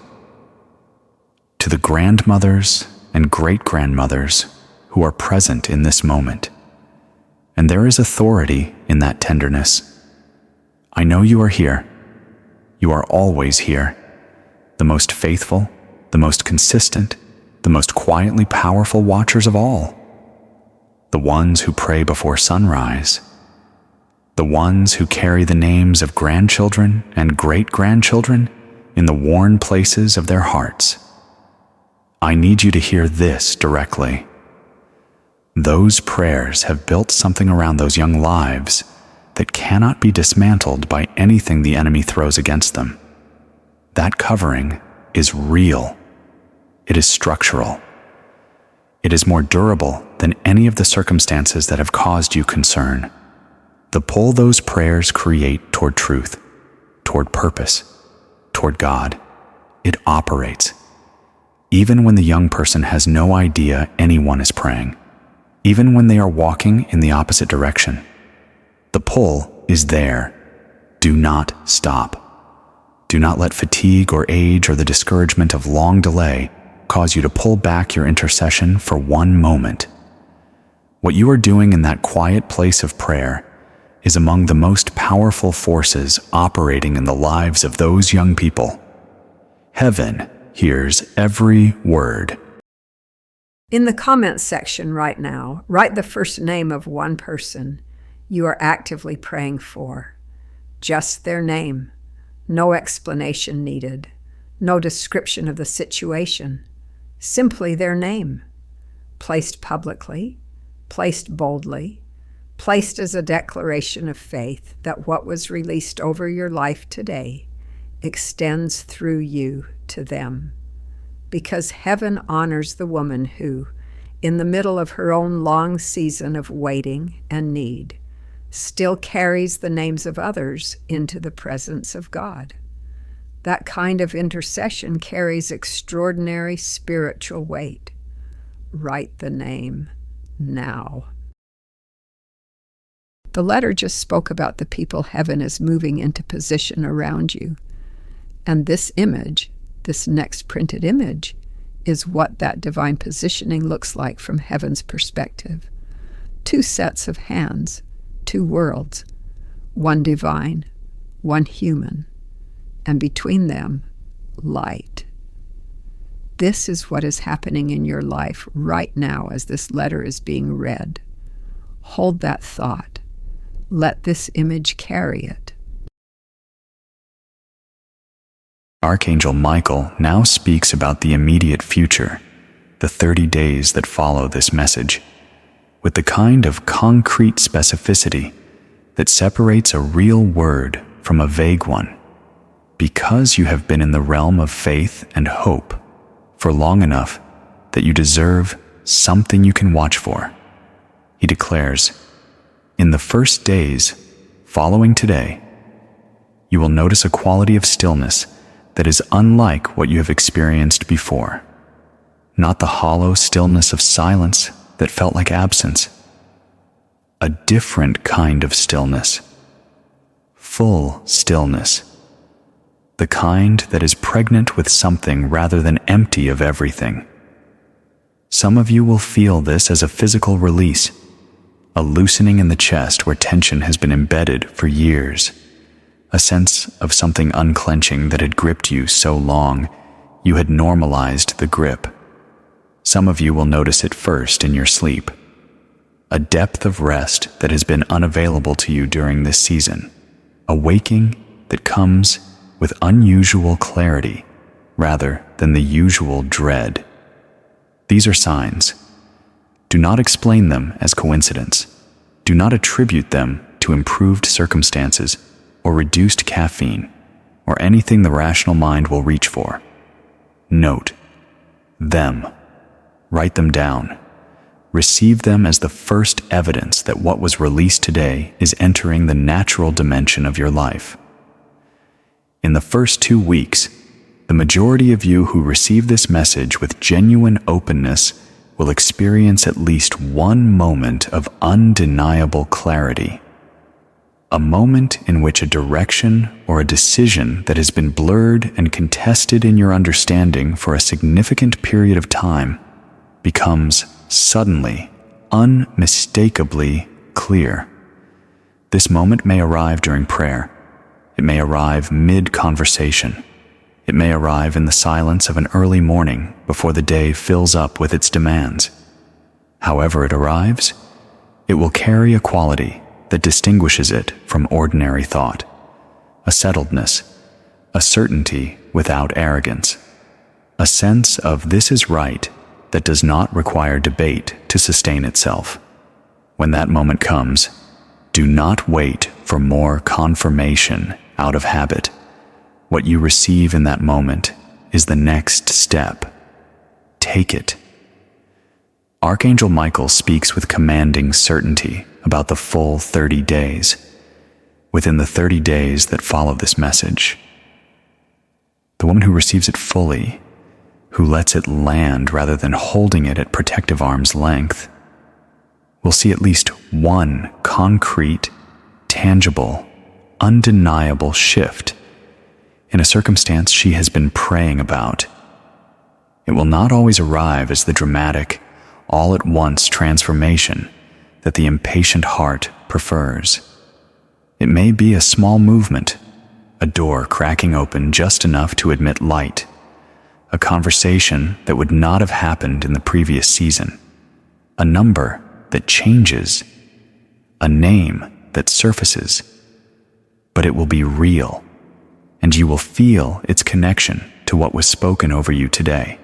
[SPEAKER 2] To the grandmothers and great-grandmothers who are present in this moment, and there is authority in that tenderness. I know you are here. You are always here. The most faithful, the most consistent, the most quietly powerful watchers of all. The ones who pray before sunrise. The ones who carry the names of grandchildren and great-grandchildren in the worn places of their hearts. I need you to hear this directly. Those prayers have built something around those young lives that cannot be dismantled by anything the enemy throws against them. That covering is real. It is structural. It is more durable than any of the circumstances that have caused you concern. The pull those prayers create toward truth, toward purpose, toward God, it operates. Even when the young person has no idea anyone is praying, even when they are walking in the opposite direction, the pull is there. Do not stop. Do not let fatigue or age or the discouragement of long delay cause you to pull back your intercession for one moment. What you are doing in that quiet place of prayer is among the most powerful forces operating in the lives of those young people. Heaven hears every word.
[SPEAKER 1] In the comments section right now, write the first name of one person you are actively praying for. Just their name. No explanation needed. No description of the situation. Simply their name. Placed publicly, placed boldly, placed as a declaration of faith that what was released over your life today extends through you to them. Because heaven honors the woman who, in the middle of her own long season of waiting and need, still carries the names of others into the presence of God. That kind of intercession carries extraordinary spiritual weight. Write the name now. The letter just spoke about the people heaven is moving into position around you. And this image, this next printed image, is what that divine positioning looks like from heaven's perspective. 2 sets of hands, 2 worlds, one divine, one human, and between them, light. This is what is happening in your life right now as this letter is being read. Hold that thought. Let this image carry it.
[SPEAKER 2] Archangel Michael now speaks about the immediate future, the 30 days that follow this message, with the kind of concrete specificity that separates a real word from a vague one. Because you have been in the realm of faith and hope for long enough that you deserve something you can watch for. He declares, in the first days following today, you will notice a quality of stillness that is unlike what you have experienced before. Not the hollow stillness of silence that felt like absence. A different kind of stillness. Full stillness. The kind that is pregnant with something rather than empty of everything. Some of you will feel this as a physical release, a loosening in the chest where tension has been embedded for years, a sense of something unclenching that had gripped you so long you had normalized the grip. Some of you will notice it first in your sleep, a depth of rest that has been unavailable to you during this season, a waking that comes with unusual clarity rather than the usual dread. These are signs. Do not explain them as coincidence. Do not attribute them to improved circumstances or reduced caffeine or anything the rational mind will reach for. Note them. Write them down. Receive them as the first evidence that what was released today is entering the natural dimension of your life. In the first 2 weeks, the majority of you who receive this message with genuine openness will experience at least one moment of undeniable clarity. A moment in which a direction or a decision that has been blurred and contested in your understanding for a significant period of time becomes suddenly, unmistakably clear. This moment may arrive during prayer. It may arrive mid-conversation. It may arrive in the silence of an early morning before the day fills up with its demands. However it arrives, it will carry a quality that distinguishes it from ordinary thought, a settledness, a certainty without arrogance, a sense of this is right that does not require debate to sustain itself. When that moment comes, do not wait for more confirmation out of habit. What you receive in that moment is the next step. Take it. Archangel Michael speaks with commanding certainty about the full 30 days, within the 30 days that follow this message. The woman who receives it fully, who lets it land rather than holding it at protective arm's length, will see at least one concrete, tangible, undeniable shift in a circumstance she has been praying about. It will not always arrive as the dramatic, all-at-once transformation that the impatient heart prefers. It may be a small movement, a door cracking open just enough to admit light, a conversation that would not have happened in the previous season, a number that changes, a name that surfaces, but it will be real, and you will feel its connection to what was spoken over you today.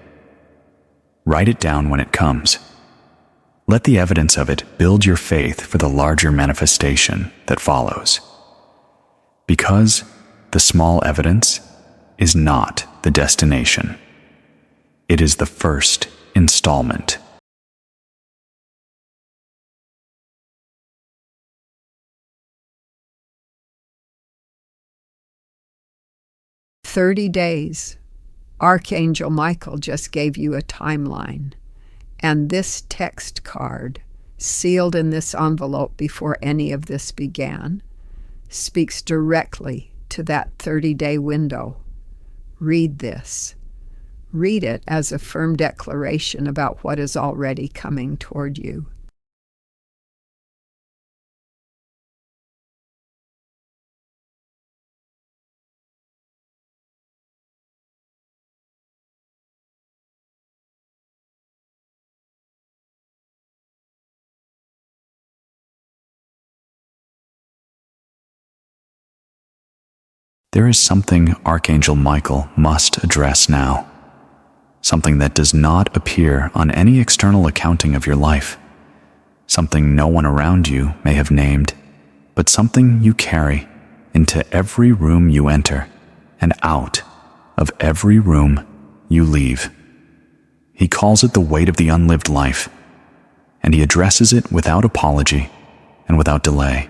[SPEAKER 2] Write it down when it comes. Let the evidence of it build your faith for the larger manifestation that follows. Because the small evidence is not the destination. It is the first installment.
[SPEAKER 1] "30 days. Archangel Michael just gave you a timeline. And this text card, sealed in this envelope before any of this began, speaks directly to that 30-day window. Read this. Read it as a firm declaration about what is already coming toward you.
[SPEAKER 2] There is something Archangel Michael must address now. Something that does not appear on any external accounting of your life. Something no one around you may have named, but something you carry into every room you enter and out of every room you leave. He calls it the weight of the unlived life, and he addresses it without apology and without delay.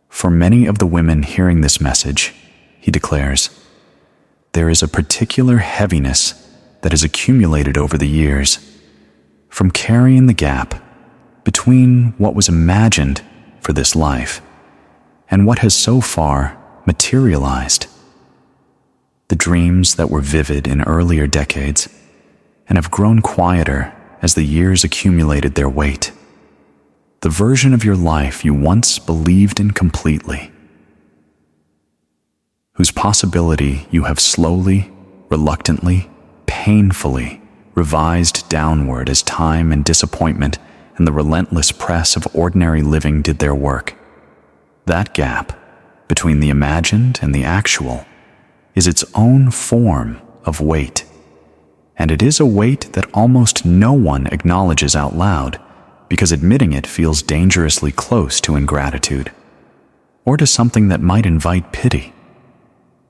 [SPEAKER 2] For many of the women hearing this message, he declares, there is a particular heaviness that has accumulated over the years from carrying the gap between what was imagined for this life and what has so far materialized. The dreams that were vivid in earlier decades and have grown quieter as the years accumulated their weight. The version of your life you once believed in completely, whose possibility you have slowly, reluctantly, painfully revised downward as time and disappointment and the relentless press of ordinary living did their work. That gap between the imagined and the actual is its own form of weight, and it is a weight that almost no one acknowledges out loud, because admitting it feels dangerously close to ingratitude, or to something that might invite pity,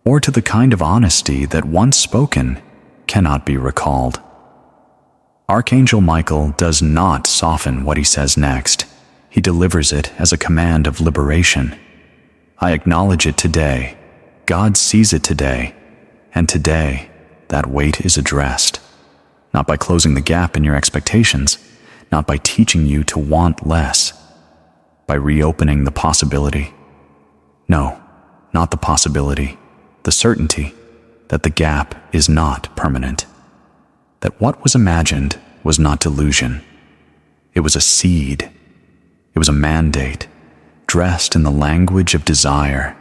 [SPEAKER 2] or to the kind of honesty that once spoken cannot be recalled. Archangel Michael does not soften what he says next. He delivers it as a command of liberation. I acknowledge it today. God sees it today. And today, that weight is addressed. Not by closing the gap in your expectations, not by teaching you to want less, by reopening the possibility. No, not the possibility, the certainty that the gap is not permanent, that what was imagined was not delusion. It was a seed. It was a mandate, dressed in the language of desire,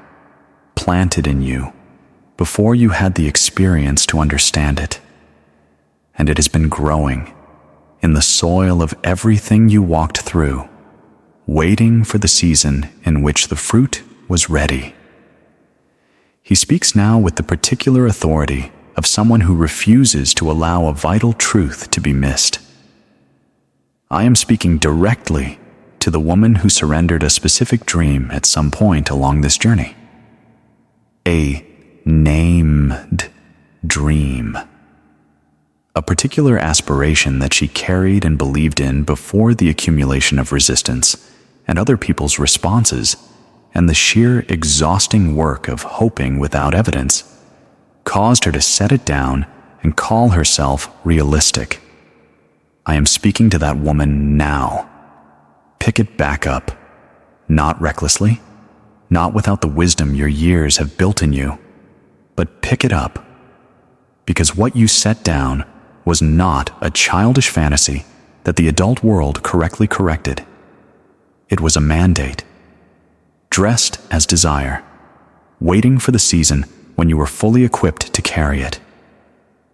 [SPEAKER 2] planted in you before you had the experience to understand it. And it has been growing in the soil of everything you walked through, waiting for the season in which the fruit was ready. He speaks now with the particular authority of someone who refuses to allow a vital truth to be missed. I am speaking directly to the woman who surrendered a specific dream at some point along this journey. A named dream. A particular aspiration that she carried and believed in before the accumulation of resistance and other people's responses and the sheer exhausting work of hoping without evidence caused her to set it down and call herself realistic. I am speaking to that woman now. Pick it back up, not recklessly, not without the wisdom your years have built in you, but pick it up, because what you set down was not a childish fantasy that the adult world correctly corrected. It was a mandate, dressed as desire, waiting for the season when you were fully equipped to carry it.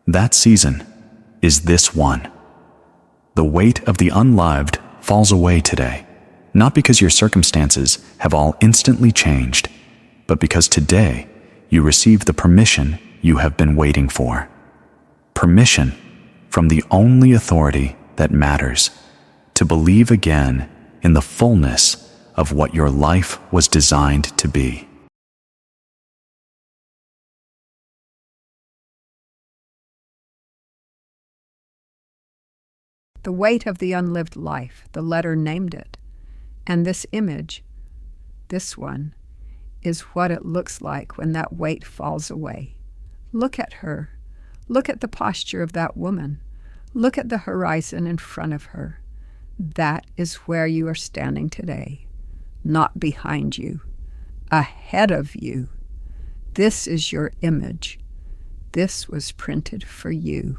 [SPEAKER 2] That season is this one. The weight of the unlived falls away today, not because your circumstances have all instantly changed, but because today you receive the permission you have been waiting for. Permission from the only authority that matters. to believe again in the fullness of what your life was designed to be.
[SPEAKER 1] The weight of the unlived life, the letter named it. And this image, this one, is what it looks like when that weight falls away. Look at her. Look at the posture of that woman. Look at the horizon in front of her. That is where you are standing today, not behind you, ahead of you. This is your image. This was printed for you.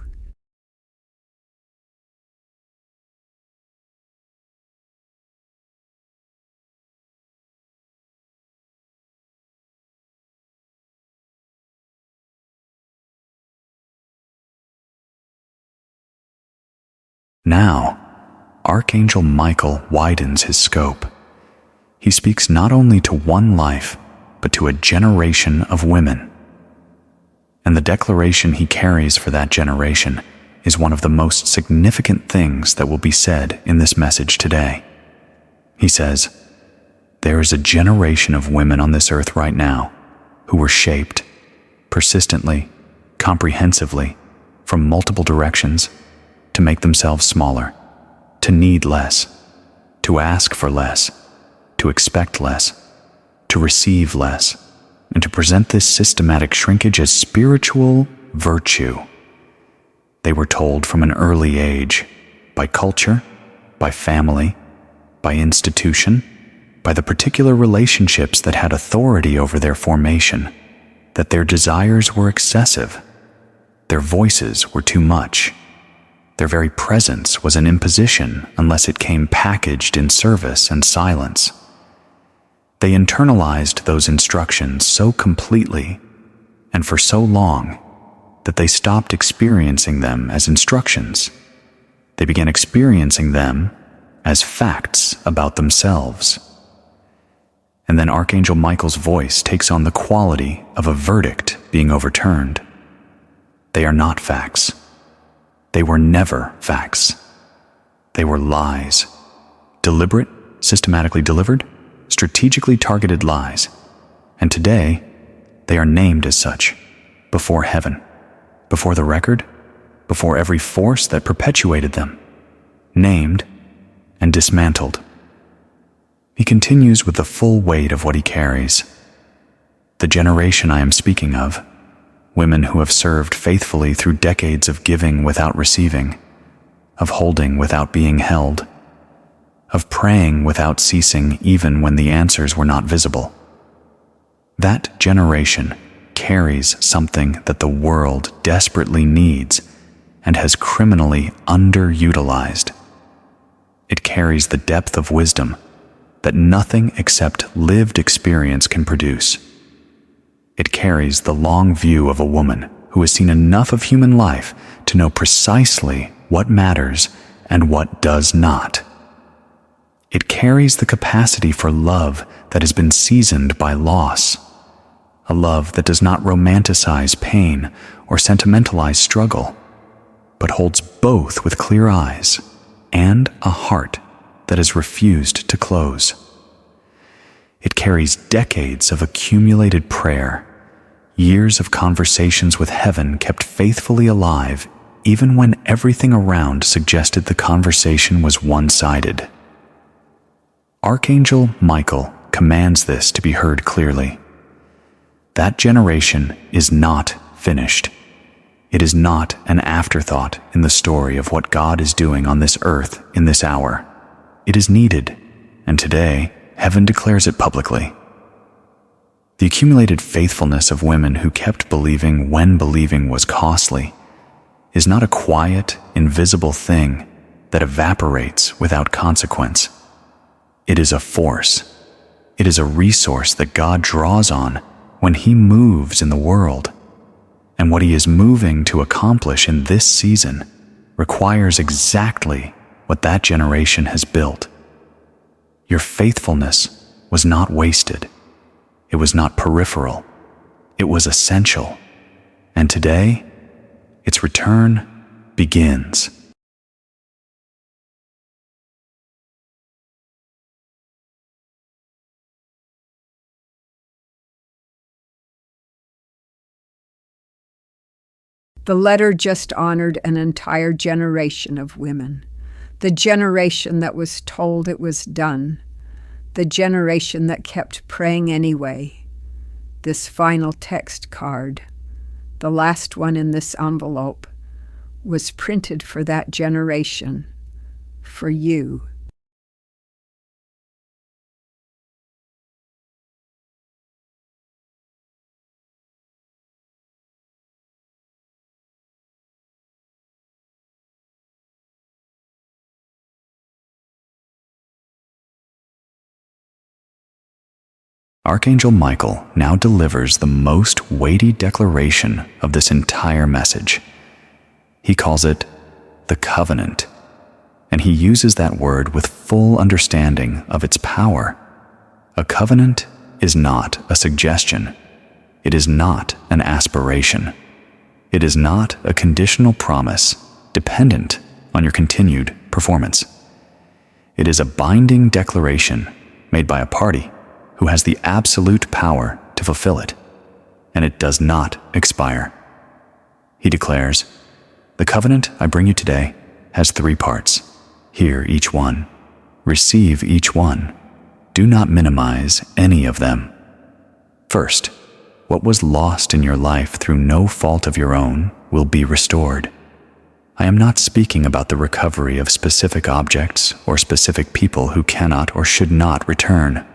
[SPEAKER 2] Now, Archangel Michael widens his scope. He speaks not only to one life, but to a generation of women. And the declaration he carries for that generation is one of the most significant things that will be said in this message today. He says, "There is a generation of women on this earth right now who were shaped persistently, comprehensively, from multiple directions to make themselves smaller, to need less, to ask for less, to expect less, to receive less, and to present this systematic shrinkage as spiritual virtue. They were told from an early age, by culture, by family, by institution, by the particular relationships that had authority over their formation, that their desires were excessive, their voices were too much. Their very presence was an imposition unless it came packaged in service and silence. They internalized those instructions so completely and for so long that they stopped experiencing them as instructions. They began experiencing them as facts about themselves. And then Archangel Michael's voice takes on the quality of a verdict being overturned. They are not facts. They were never facts. They were lies. Deliberate, systematically delivered, strategically targeted lies. And today, they are named as such, before heaven, before the record, before every force that perpetuated them, named and dismantled. He continues with the full weight of what he carries. The generation I am speaking of, women who have served faithfully through decades of giving without receiving, of holding without being held, of praying without ceasing even when the answers were not visible. That generation carries something that the world desperately needs and has criminally underutilized. It carries the depth of wisdom that nothing except lived experience can produce. It carries the long view of a woman who has seen enough of human life to know precisely what matters and what does not. It carries the capacity for love that has been seasoned by loss, a love that does not romanticize pain or sentimentalize struggle, but holds both with clear eyes and a heart that has refused to close. It carries decades of accumulated prayer, years of conversations with heaven kept faithfully alive even when everything around suggested the conversation was one-sided. Archangel Michael commands this to be heard clearly. That generation is not finished. It is not an afterthought in the story of what God is doing on this earth in this hour. It is needed, and today, heaven declares it publicly. The accumulated faithfulness of women who kept believing when believing was costly is not a quiet, invisible thing that evaporates without consequence. It is a force. It is a resource that God draws on when He moves in the world. And what He is moving to accomplish in this season requires exactly what that generation has built. Your faithfulness was not wasted. It was not peripheral. It was essential. And today, its return begins.
[SPEAKER 1] The letter just honored an entire generation of women. The generation that was told it was done. The generation that kept praying anyway. This final text card, the last one in this envelope, was printed for that generation, for you.
[SPEAKER 2] Archangel Michael now delivers the most weighty declaration of this entire message. He calls it the covenant, and he uses that word with full understanding of its power. A covenant is not a suggestion. It is not an aspiration. It is not a conditional promise dependent on your continued performance. It is a binding declaration made by a party who has the absolute power to fulfill it, and it does not expire. He declares, "The covenant I bring you today has 3 parts. Hear each one. Receive each one. Do not minimize any of them. First, what was lost in your life through no fault of your own will be restored. I am not speaking about the recovery of specific objects or specific people who cannot or should not return.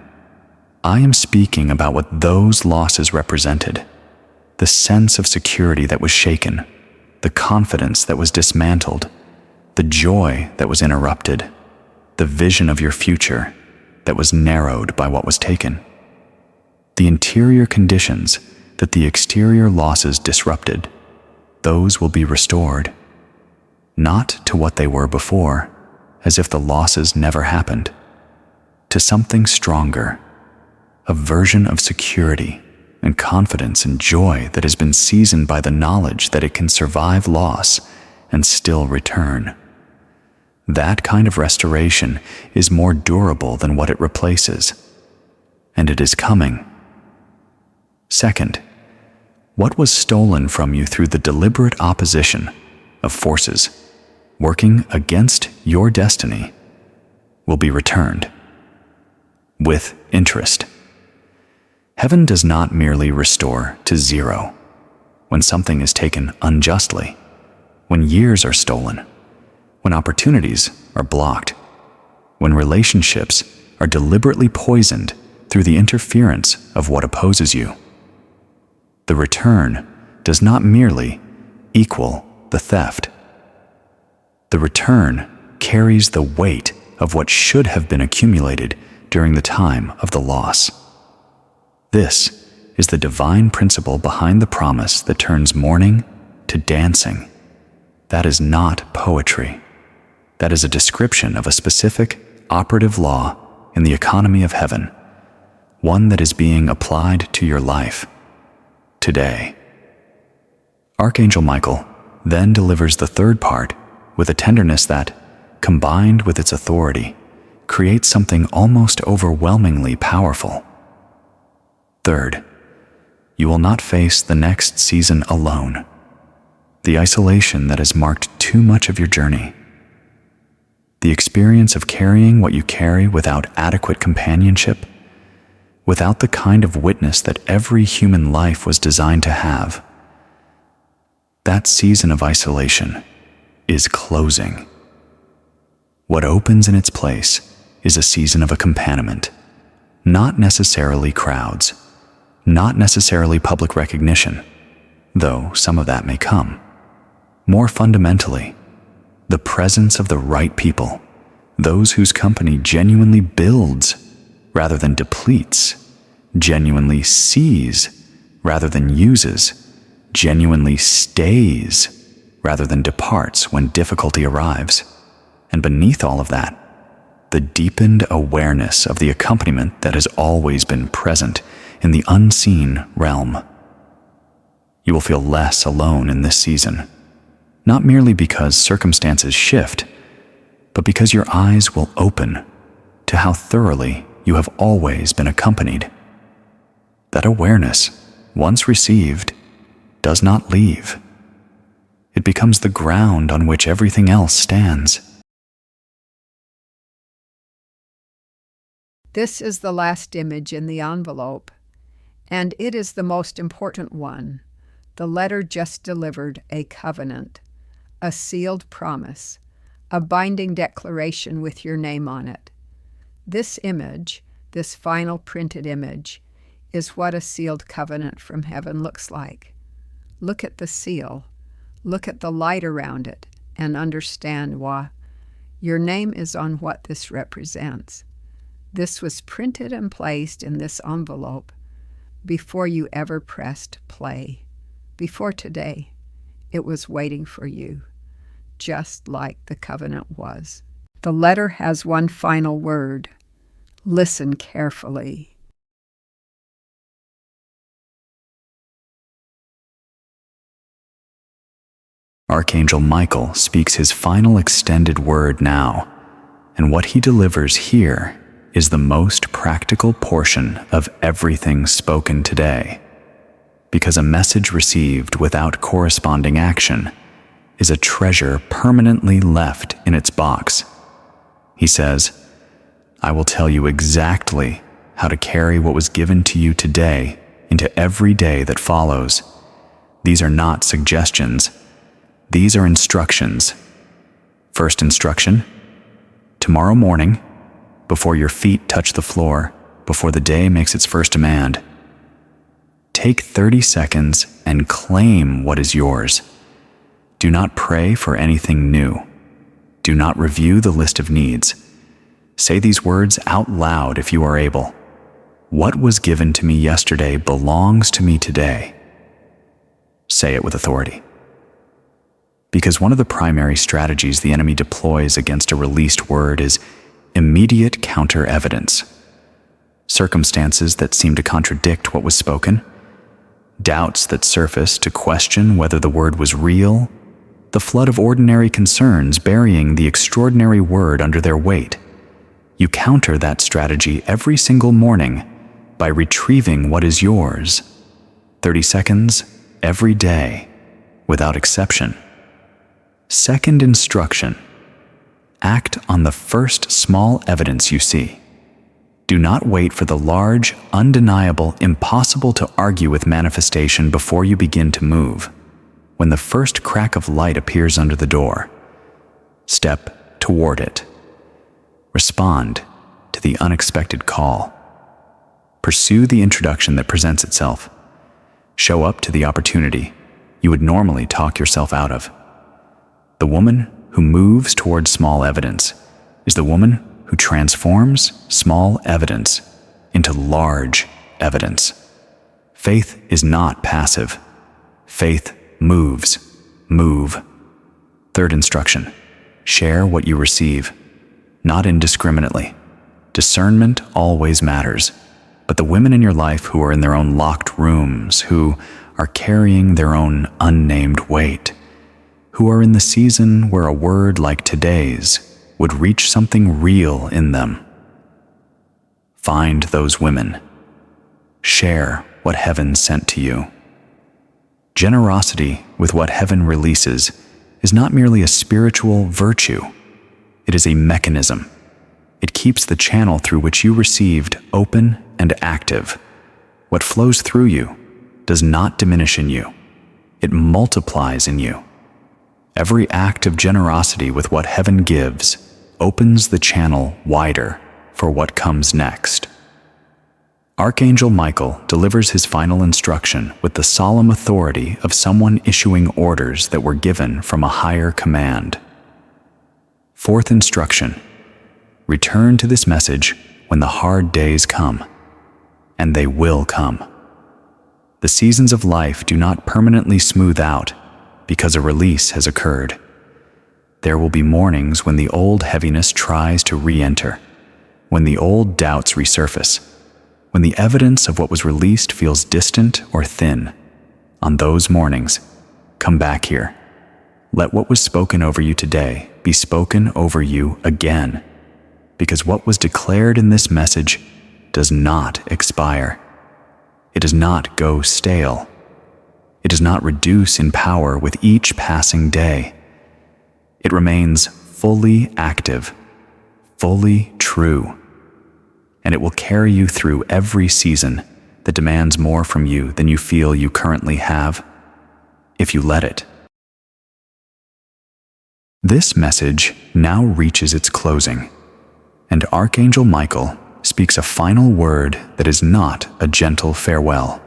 [SPEAKER 2] I am speaking about what those losses represented, the sense of security that was shaken, the confidence that was dismantled, the joy that was interrupted, the vision of your future that was narrowed by what was taken. The interior conditions that the exterior losses disrupted, those will be restored, not to what they were before, as if the losses never happened, to something stronger, a version of security and confidence and joy that has been seasoned by the knowledge that it can survive loss and still return. That kind of restoration is more durable than what it replaces, and it is coming. Second, what was stolen from you through the deliberate opposition of forces working against your destiny will be returned with interest. Heaven does not merely restore to 0 when something is taken unjustly, when years are stolen, when opportunities are blocked, when relationships are deliberately poisoned through the interference of what opposes you. The return does not merely equal the theft. The return carries the weight of what should have been accumulated during the time of the loss. This is the divine principle behind the promise that turns mourning to dancing. That is not poetry. That is a description of a specific operative law in the economy of heaven, one that is being applied to your life today. Archangel Michael then delivers the 3rd part with a tenderness that, combined with its authority, creates something almost overwhelmingly powerful. Third, you will not face the next season alone, the isolation that has marked too much of your journey. The experience of carrying what you carry without adequate companionship, without the kind of witness that every human life was designed to have. That season of isolation is closing. What opens in its place is a season of accompaniment, not necessarily crowds, not necessarily public recognition, though some of that may come. More fundamentally, the presence of the right people, those whose company genuinely builds rather than depletes, genuinely sees rather than uses, genuinely stays rather than departs when difficulty arrives. And beneath all of that, the deepened awareness of the accompaniment that has always been present in the unseen realm. You will feel less alone in this season, not merely because circumstances shift, but because your eyes will open to how thoroughly you have always been accompanied. That awareness, once received, does not leave. It becomes the ground on which everything else stands.
[SPEAKER 1] This is the last image in the envelope, and it is the most important one. The letter just delivered a covenant, a sealed promise, a binding declaration with your name on it. This image, this final printed image, is what a sealed covenant from heaven looks like. Look at the seal, look at the light around it, and understand why your name is on what this represents. This was printed and placed in this envelope before you ever pressed play. Before today, it was waiting for you, just like the covenant was. The letter has one final word. Listen carefully.
[SPEAKER 2] Archangel Michael speaks his final extended word now, and what he delivers here is the most practical portion of everything spoken today, because a message received without corresponding action is a treasure permanently left in its box. He says, I will tell you exactly how to carry what was given to you today into every day that follows. These are not suggestions. These are instructions. First instruction: tomorrow morning, before your feet touch the floor, before the day makes its first demand, take 30 seconds and claim what is yours. Do not pray for anything new. Do not review the list of needs. Say these words out loud if you are able. What was given to me yesterday belongs to me today. Say it with authority. Because one of the primary strategies the enemy deploys against a released word is immediate counter-evidence. Circumstances that seem to contradict what was spoken, doubts that surface to question whether the word was real, the flood of ordinary concerns burying the extraordinary word under their weight. You counter that strategy every single morning by retrieving what is yours. 30 seconds every day, without exception. Second instruction: act on the first small evidence you see. Do not wait for the large, undeniable, impossible to argue with manifestation before you begin to move. When the first crack of light appears under the door, step toward it. Respond to the unexpected call. Pursue the introduction that presents itself. Show up to the opportunity you would normally talk yourself out of. The woman who moves toward small evidence is the woman who transforms small evidence into large evidence. Faith is not passive. Faith moves. Move. Third instruction: share what you receive, not indiscriminately. Discernment always matters, but the women in your life who are in their own locked rooms, who are carrying their own unnamed weight, who are in the season where a word like today's would reach something real in them. Find those women. Share what heaven sent to you. Generosity with what heaven releases is not merely a spiritual virtue. It is a mechanism. It keeps the channel through which you received open and active. What flows through you does not diminish in you. It multiplies in you. Every act of generosity with what heaven gives opens the channel wider for what comes next. Archangel Michael delivers his final instruction with the solemn authority of someone issuing orders that were given from a higher command. Fourth instruction: return to this message when the hard days come, and they will come. The seasons of life do not permanently smooth out because a release has occurred. There will be mornings when the old heaviness tries to re-enter, when the old doubts resurface, when the evidence of what was released feels distant or thin. On those mornings, come back here. Let what was spoken over you today be spoken over you again, because what was declared in this message does not expire. It does not go stale. It does not reduce in power with each passing day. It remains fully active, fully true, and it will carry you through every season that demands more from you than you feel you currently have, if you let it. This message now reaches its closing, and Archangel Michael speaks a final word that is not a gentle farewell.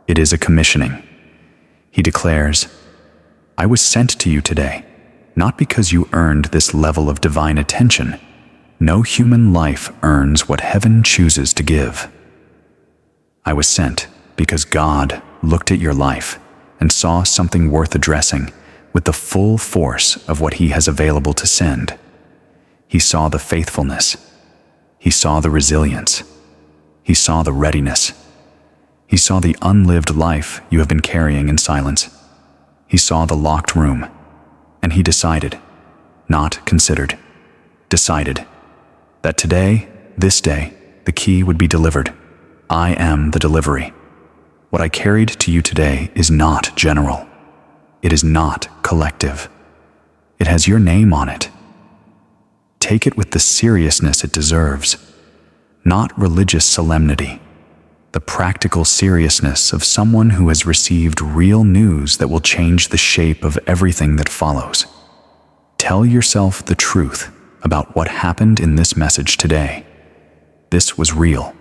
[SPEAKER 2] It is a commissioning. He declares, "I was sent to you today, not because you earned this level of divine attention. No human life earns what heaven chooses to give. I was sent because God looked at your life and saw something worth addressing with the full force of what He has available to send. He saw the faithfulness. He saw the resilience. He saw the readiness. He saw the unlived life you have been carrying in silence. He saw the locked room, and He decided, not considered, decided, that today, this day, the key would be delivered. I am the delivery. What I carried to you today is not general. It is not collective. It has your name on it. Take it with the seriousness it deserves, not religious solemnity, the practical seriousness of someone who has received real news that will change the shape of everything that follows. Tell yourself the truth about what happened in this message today. This was real.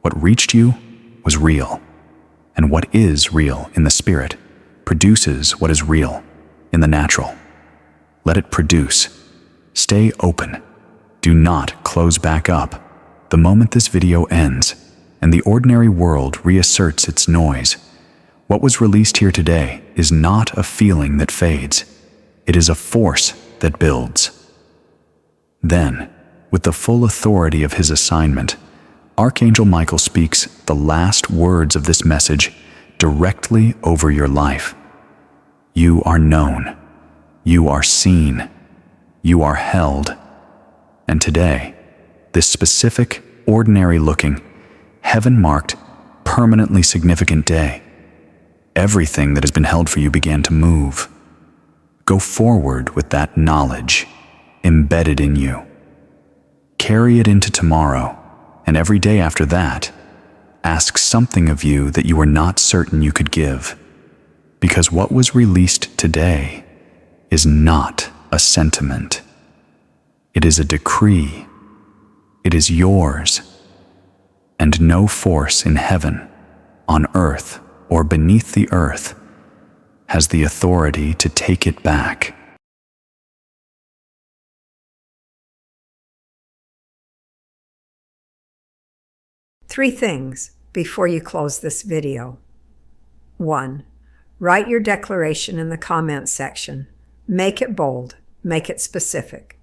[SPEAKER 2] What reached you was real. And what is real in the spirit produces what is real in the natural. Let it produce. Stay open. Do not close back up. The moment this video ends and the ordinary world reasserts its noise, what was released here today is not a feeling that fades. It is a force that builds. Then, with the full authority of his assignment, Archangel Michael speaks the last words of this message directly over your life. You are known. You are seen. You are held. And today, this specific, ordinary-looking, heaven-marked, permanently significant day, everything that has been held for you began to move. Go forward with that knowledge embedded in you. Carry it into tomorrow, and every day after that, ask something of you that you were not certain you could give. Because what was released today is not a sentiment. It is a decree. It is yours. And no force in heaven, on earth, or beneath the earth has the authority to take it back.
[SPEAKER 1] Three things before you close this video. 1. Write your declaration in the comments section. Make it bold. Make it specific.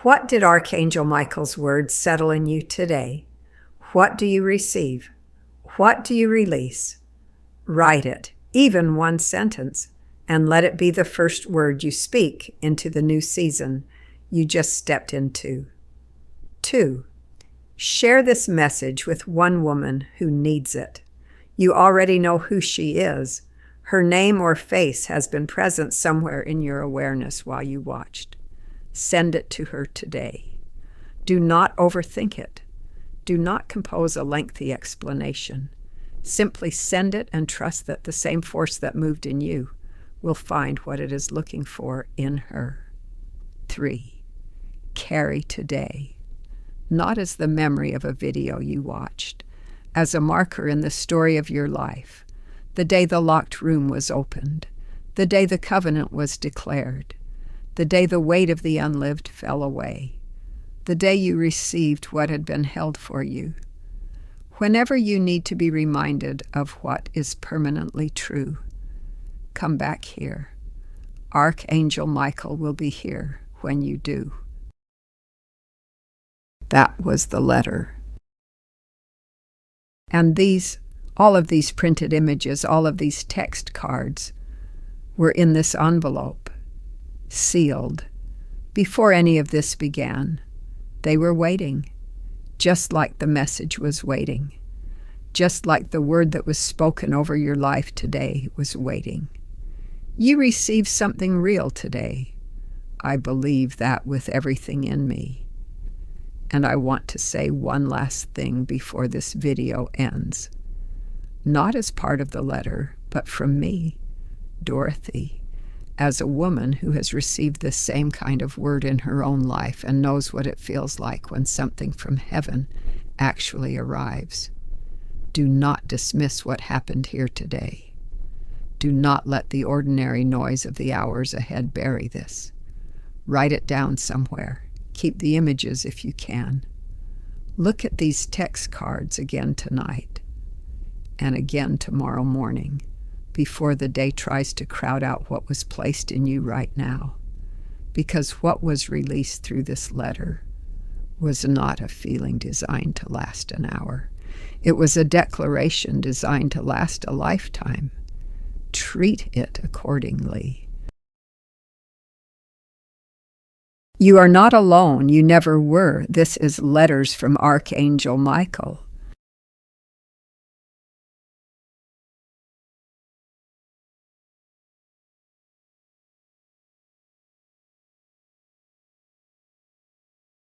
[SPEAKER 1] What did Archangel Michael's words settle in you today? What do you receive? What do you release? Write it, even one sentence, and let it be the first word you speak into the new season you just stepped into. 2. Share this message with one woman who needs it. You already know who she is. Her name or face has been present somewhere in your awareness while you watched. Send it to her today. Do not overthink it. Do not compose a lengthy explanation. Simply send it and trust that the same force that moved in you will find what it is looking for in her. 3. Carry today, not as the memory of a video you watched, as a marker in the story of your life, the day the locked room was opened, the day the covenant was declared, the day the weight of the unlived fell away, the day you received what had been held for you. Whenever you need to be reminded of what is permanently true, come back here. Archangel Michael will be here when you do. That was the letter. And all of these printed images, all of these text cards were in this envelope, sealed. Before any of this began, they were waiting, just like the message was waiting. just like the word that was spoken over your life today was waiting. You received something real today. I believe that with everything in me. And I want to say one last thing before this video ends. Not as part of the letter, but from me, Dorothy, as a woman who has received the same kind of word in her own life and knows what it feels like when something from heaven actually arrives. Do not dismiss what happened here today. Do not let the ordinary noise of the hours ahead bury this. Write it down somewhere. Keep the images if you can. Look at these text cards again tonight and again tomorrow morning before the day tries to crowd out what was placed in you right now. Because what was released through this letter was not a feeling designed to last an hour. It was a declaration designed to last a lifetime. Treat it accordingly. You are not alone. You never were. This is Letters from Archangel Michael.